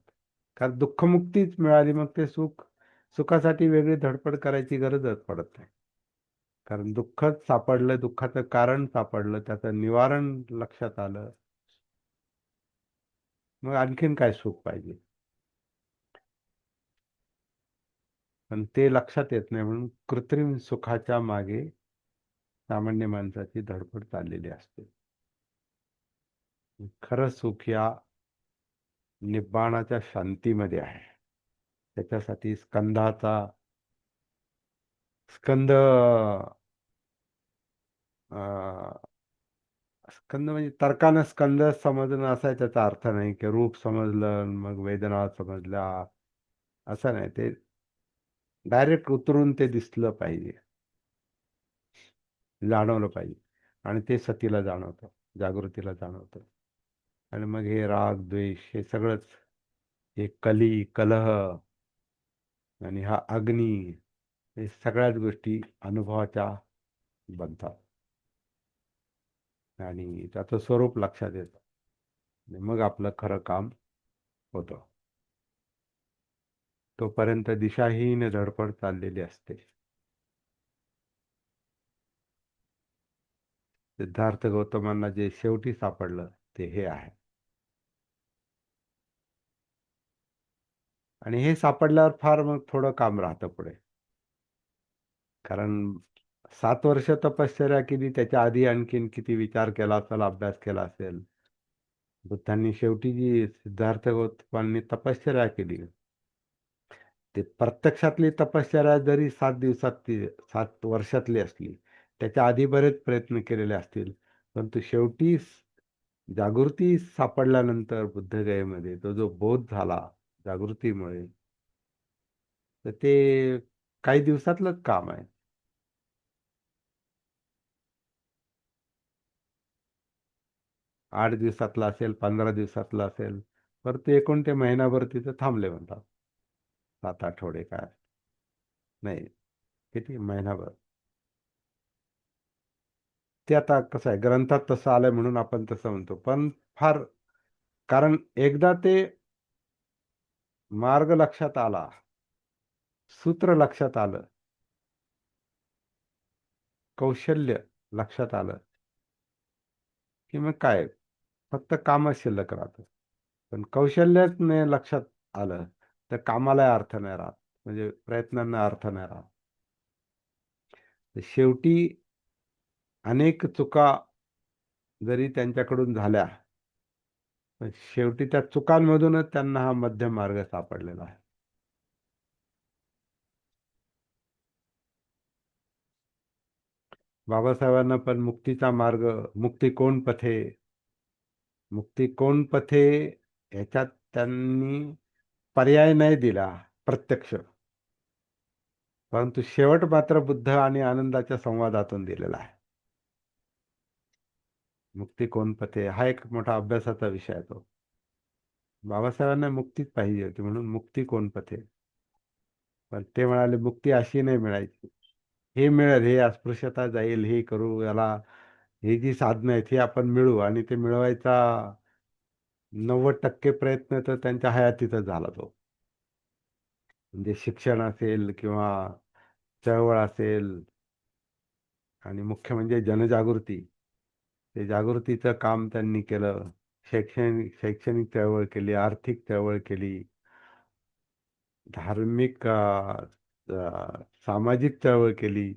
कारण दुःखमुक्तीच मिळाली, मग ते सुखासाठी वेगळी धडपड करायची गरजच पडत नाही. कारण दुःखच सापडलं, दुःखाचं कारण सापडलं, त्याचं निवारण लक्षात आलं, मग आणखीन काय सुख पाहिजे. पण ते लक्षात येत नाही, म्हणून कृत्रिम सुखाच्या मागे सामान्य माणसाची धडपड चाललेली असते. खरं सुख या निब्बाणाच्या शांतीमध्ये आहे. त्याच्यासाठी स्कंद स्कंद म्हणजे तर्कानं स्कंद समजणं असा आहे त्याचा अर्थ नाही, की रूप समजलं मग वेदना समजल्या, असं नाही. ते डायरेक्ट उतरून ते दिसलं पाहिजे, जाणवलं पाहिजे. आणि ते सतीला जाणवतं, जागृतीला जाणवतं. आणि मग हे राग द्वेष हे सगळंच, हे कली कलह आणि हा अग्नी, हे सगळ्याच गोष्टी अनुभवाच्या बनतात आणि त्याचं स्वरूप लक्षात येतं आणि मग आपलं खरं काम होतं. तोपर्यंत दिशाहीन धडपड चाललेली असते. सिद्धार्थ गौतमांना जे शेवटी सापडलं ते हे आहे. आणि हे सापडल्यावर फार मग थोडं काम राहतं पुढे. कारण 7 वर्ष तपश्चर्या केली, त्याच्या आधी आणखीन किती विचार केला असेल, अभ्यास केला असेल. बुद्धांनी शेवटी जी सिद्धार्थ गौतमांनी तपश्चर्या केली, ते प्रत्यक्षातली तपश्चर्या जरी 7 वर्षातली असली, त्याच्या आधी बरेच प्रयत्न केलेले असतील, परंतु शेवटी जागृती सापडल्यानंतर बुद्धगयेमध्ये तो जो बोध झाला जागृतीमुळे, तर ते काही दिवसातलंच काम आहे. 8 दिवसातलं असेल, 15 दिवसातलं असेल, तर ते एकूण ते महिनाभर तिथं थांबले म्हणतात. 7 आठवडे काय नाही, किती महिनाभर. ते आता कसं आहे, ग्रंथात तसं आलंय म्हणून आपण तसं म्हणतो, पण फार, कारण एकदा ते मार्ग लक्षात आला, सूत्र लक्षात आलं, कौशल्य लक्षात आलं, की मग काय, फक्त कामच शिल्लक राहतं. पण कौशल्यच नाही लक्षात आलं तर कामाला अर्थ नाही राहत, म्हणजे प्रयत्नांना अर्थ नाही राहत. तर शेवटी अनेक चुका जरी त्यांच्याकडून झाल्या, पण शेवटी त्या चुकांमधूनच त्यांना हा मध्य मार्ग सापडलेला आहे. बाबासाहेबांना पण मुक्तीचा मार्ग, मुक्ती कोण पथे, मुक्ती कोण पथे, ह्याच्यात त्यांनी पर्याय नाही दिला प्रत्यक्ष, परंतु शेवट मात्र बुद्ध आणि आनंदाच्या संवादातून दिलेला आहे. मुक्ती कोण पथे हा एक मोठा अभ्यासाचा विषय आहे. तो बाबासाहेबांना मुक्तीच पाहिजे होती म्हणून मुक्ती कोण पथे, पण ते म्हणाले मुक्ती अशी नाही मिळायची, हे मिळेल, हे अस्पृश्यता जाईल, हे करू, याला ही जी साधनं आहेत ही आपण मिळू, आणि ते मिळवायचा 90% प्रयत्न तर त्यांच्या हयातीतच झाला तो. म्हणजे शिक्षण असेल किंवा चळवळ असेल, आणि मुख्य म्हणजे जनजागृती, ते जागृतीचं काम त्यांनी केलं. शैक्षणिक चळवळ केली, आर्थिक चळवळ केली, धार्मिक सामाजिक चळवळ केली.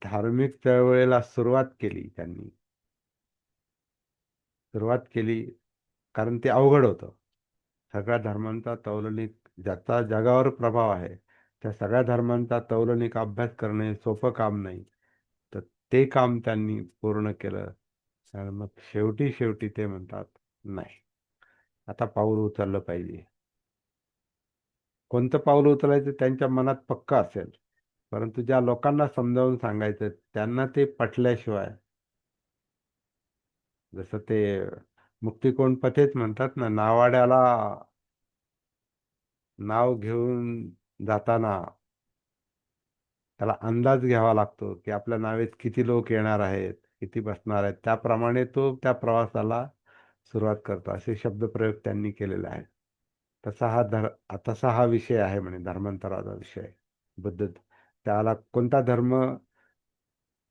धार्मिक चळवळीला सुरुवात केली कारण ते अवघड होतं. सगळ्या धर्मांचा तौलनिक, ज्याचा जगावर प्रभाव आहे त्या सगळ्या धर्मांचा तौलनिक अभ्यास करणे सोपं काम नाही. तर ते काम त्यांनी पूर्ण केलं. आणि मग शेवटी ते म्हणतात, नाही, आता पाऊल उचललं पाहिजे. कोणतं पाऊल उचलायचं त्यांच्या मनात पक्का असेल, परंतु ज्या लोकांना समजावून सांगायचं त्यांना ते पटल्याशिवाय, जसं ते मुक्ती कोण पथेच म्हणतात ना, नावाड्याला नाव घेऊन जाताना त्याला अंदाज घ्यावा लागतो की आपल्या नावेत किती लोक येणार आहेत, किती बसणार आहेत, त्याप्रमाणे तो त्या प्रवासाला सुरुवात करतो. असे शब्दप्रयोग त्यांनी केलेले आहेत. तसा हा विषय आहे म्हणे, धर्मांतराचा विषय. बुद्ध त्याला कोणता धर्म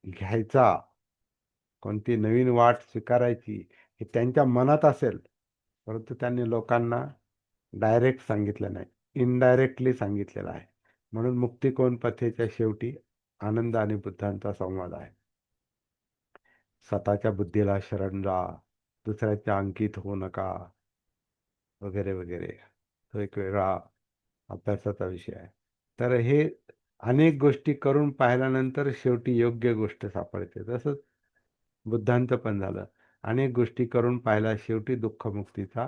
घ्यायचा, कोणती नवीन वाट स्वीकारायची हे त्यांच्या मनात असेल, परंतु त्यांनी लोकांना डायरेक्ट सांगितलं नाही, इनडायरेक्टली सांगितलेलं आहे. म्हणून मुक्ती कोण पथेच्या शेवटी आनंद आणि बुद्धांचा संवाद आहे. स्वतःच्या बुद्धीला शरण जा, दुसऱ्याच्या अंकित होऊ नका, वगैरे वगैरे. तो एक वेगळा अभ्यासाचा विषय आहे. तर हे अनेक गोष्टी करून पाहिल्यानंतर शेवटी योग्य गोष्ट सापडते. तसंच बुद्धांचं पण झालं. अनेक गोष्टी करून पाहिल्या, शेवटी दुःखमुक्तीचा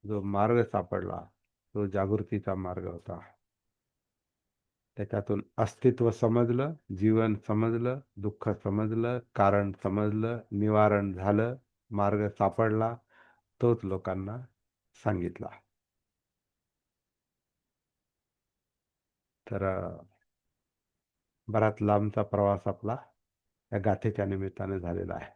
जो मार्ग सापडला तो जागृतीचा मार्ग होता. त्याच्यातून अस्तित्व समजलं, जीवन समजलं, दुःख समजलं, कारण समजलं, निवारण झालं, मार्ग सापडला, तोच लोकांना सांगितला. तर बराच लांबचा प्रवास आपला या गाथेच्या निमित्ताने झालेला आहे.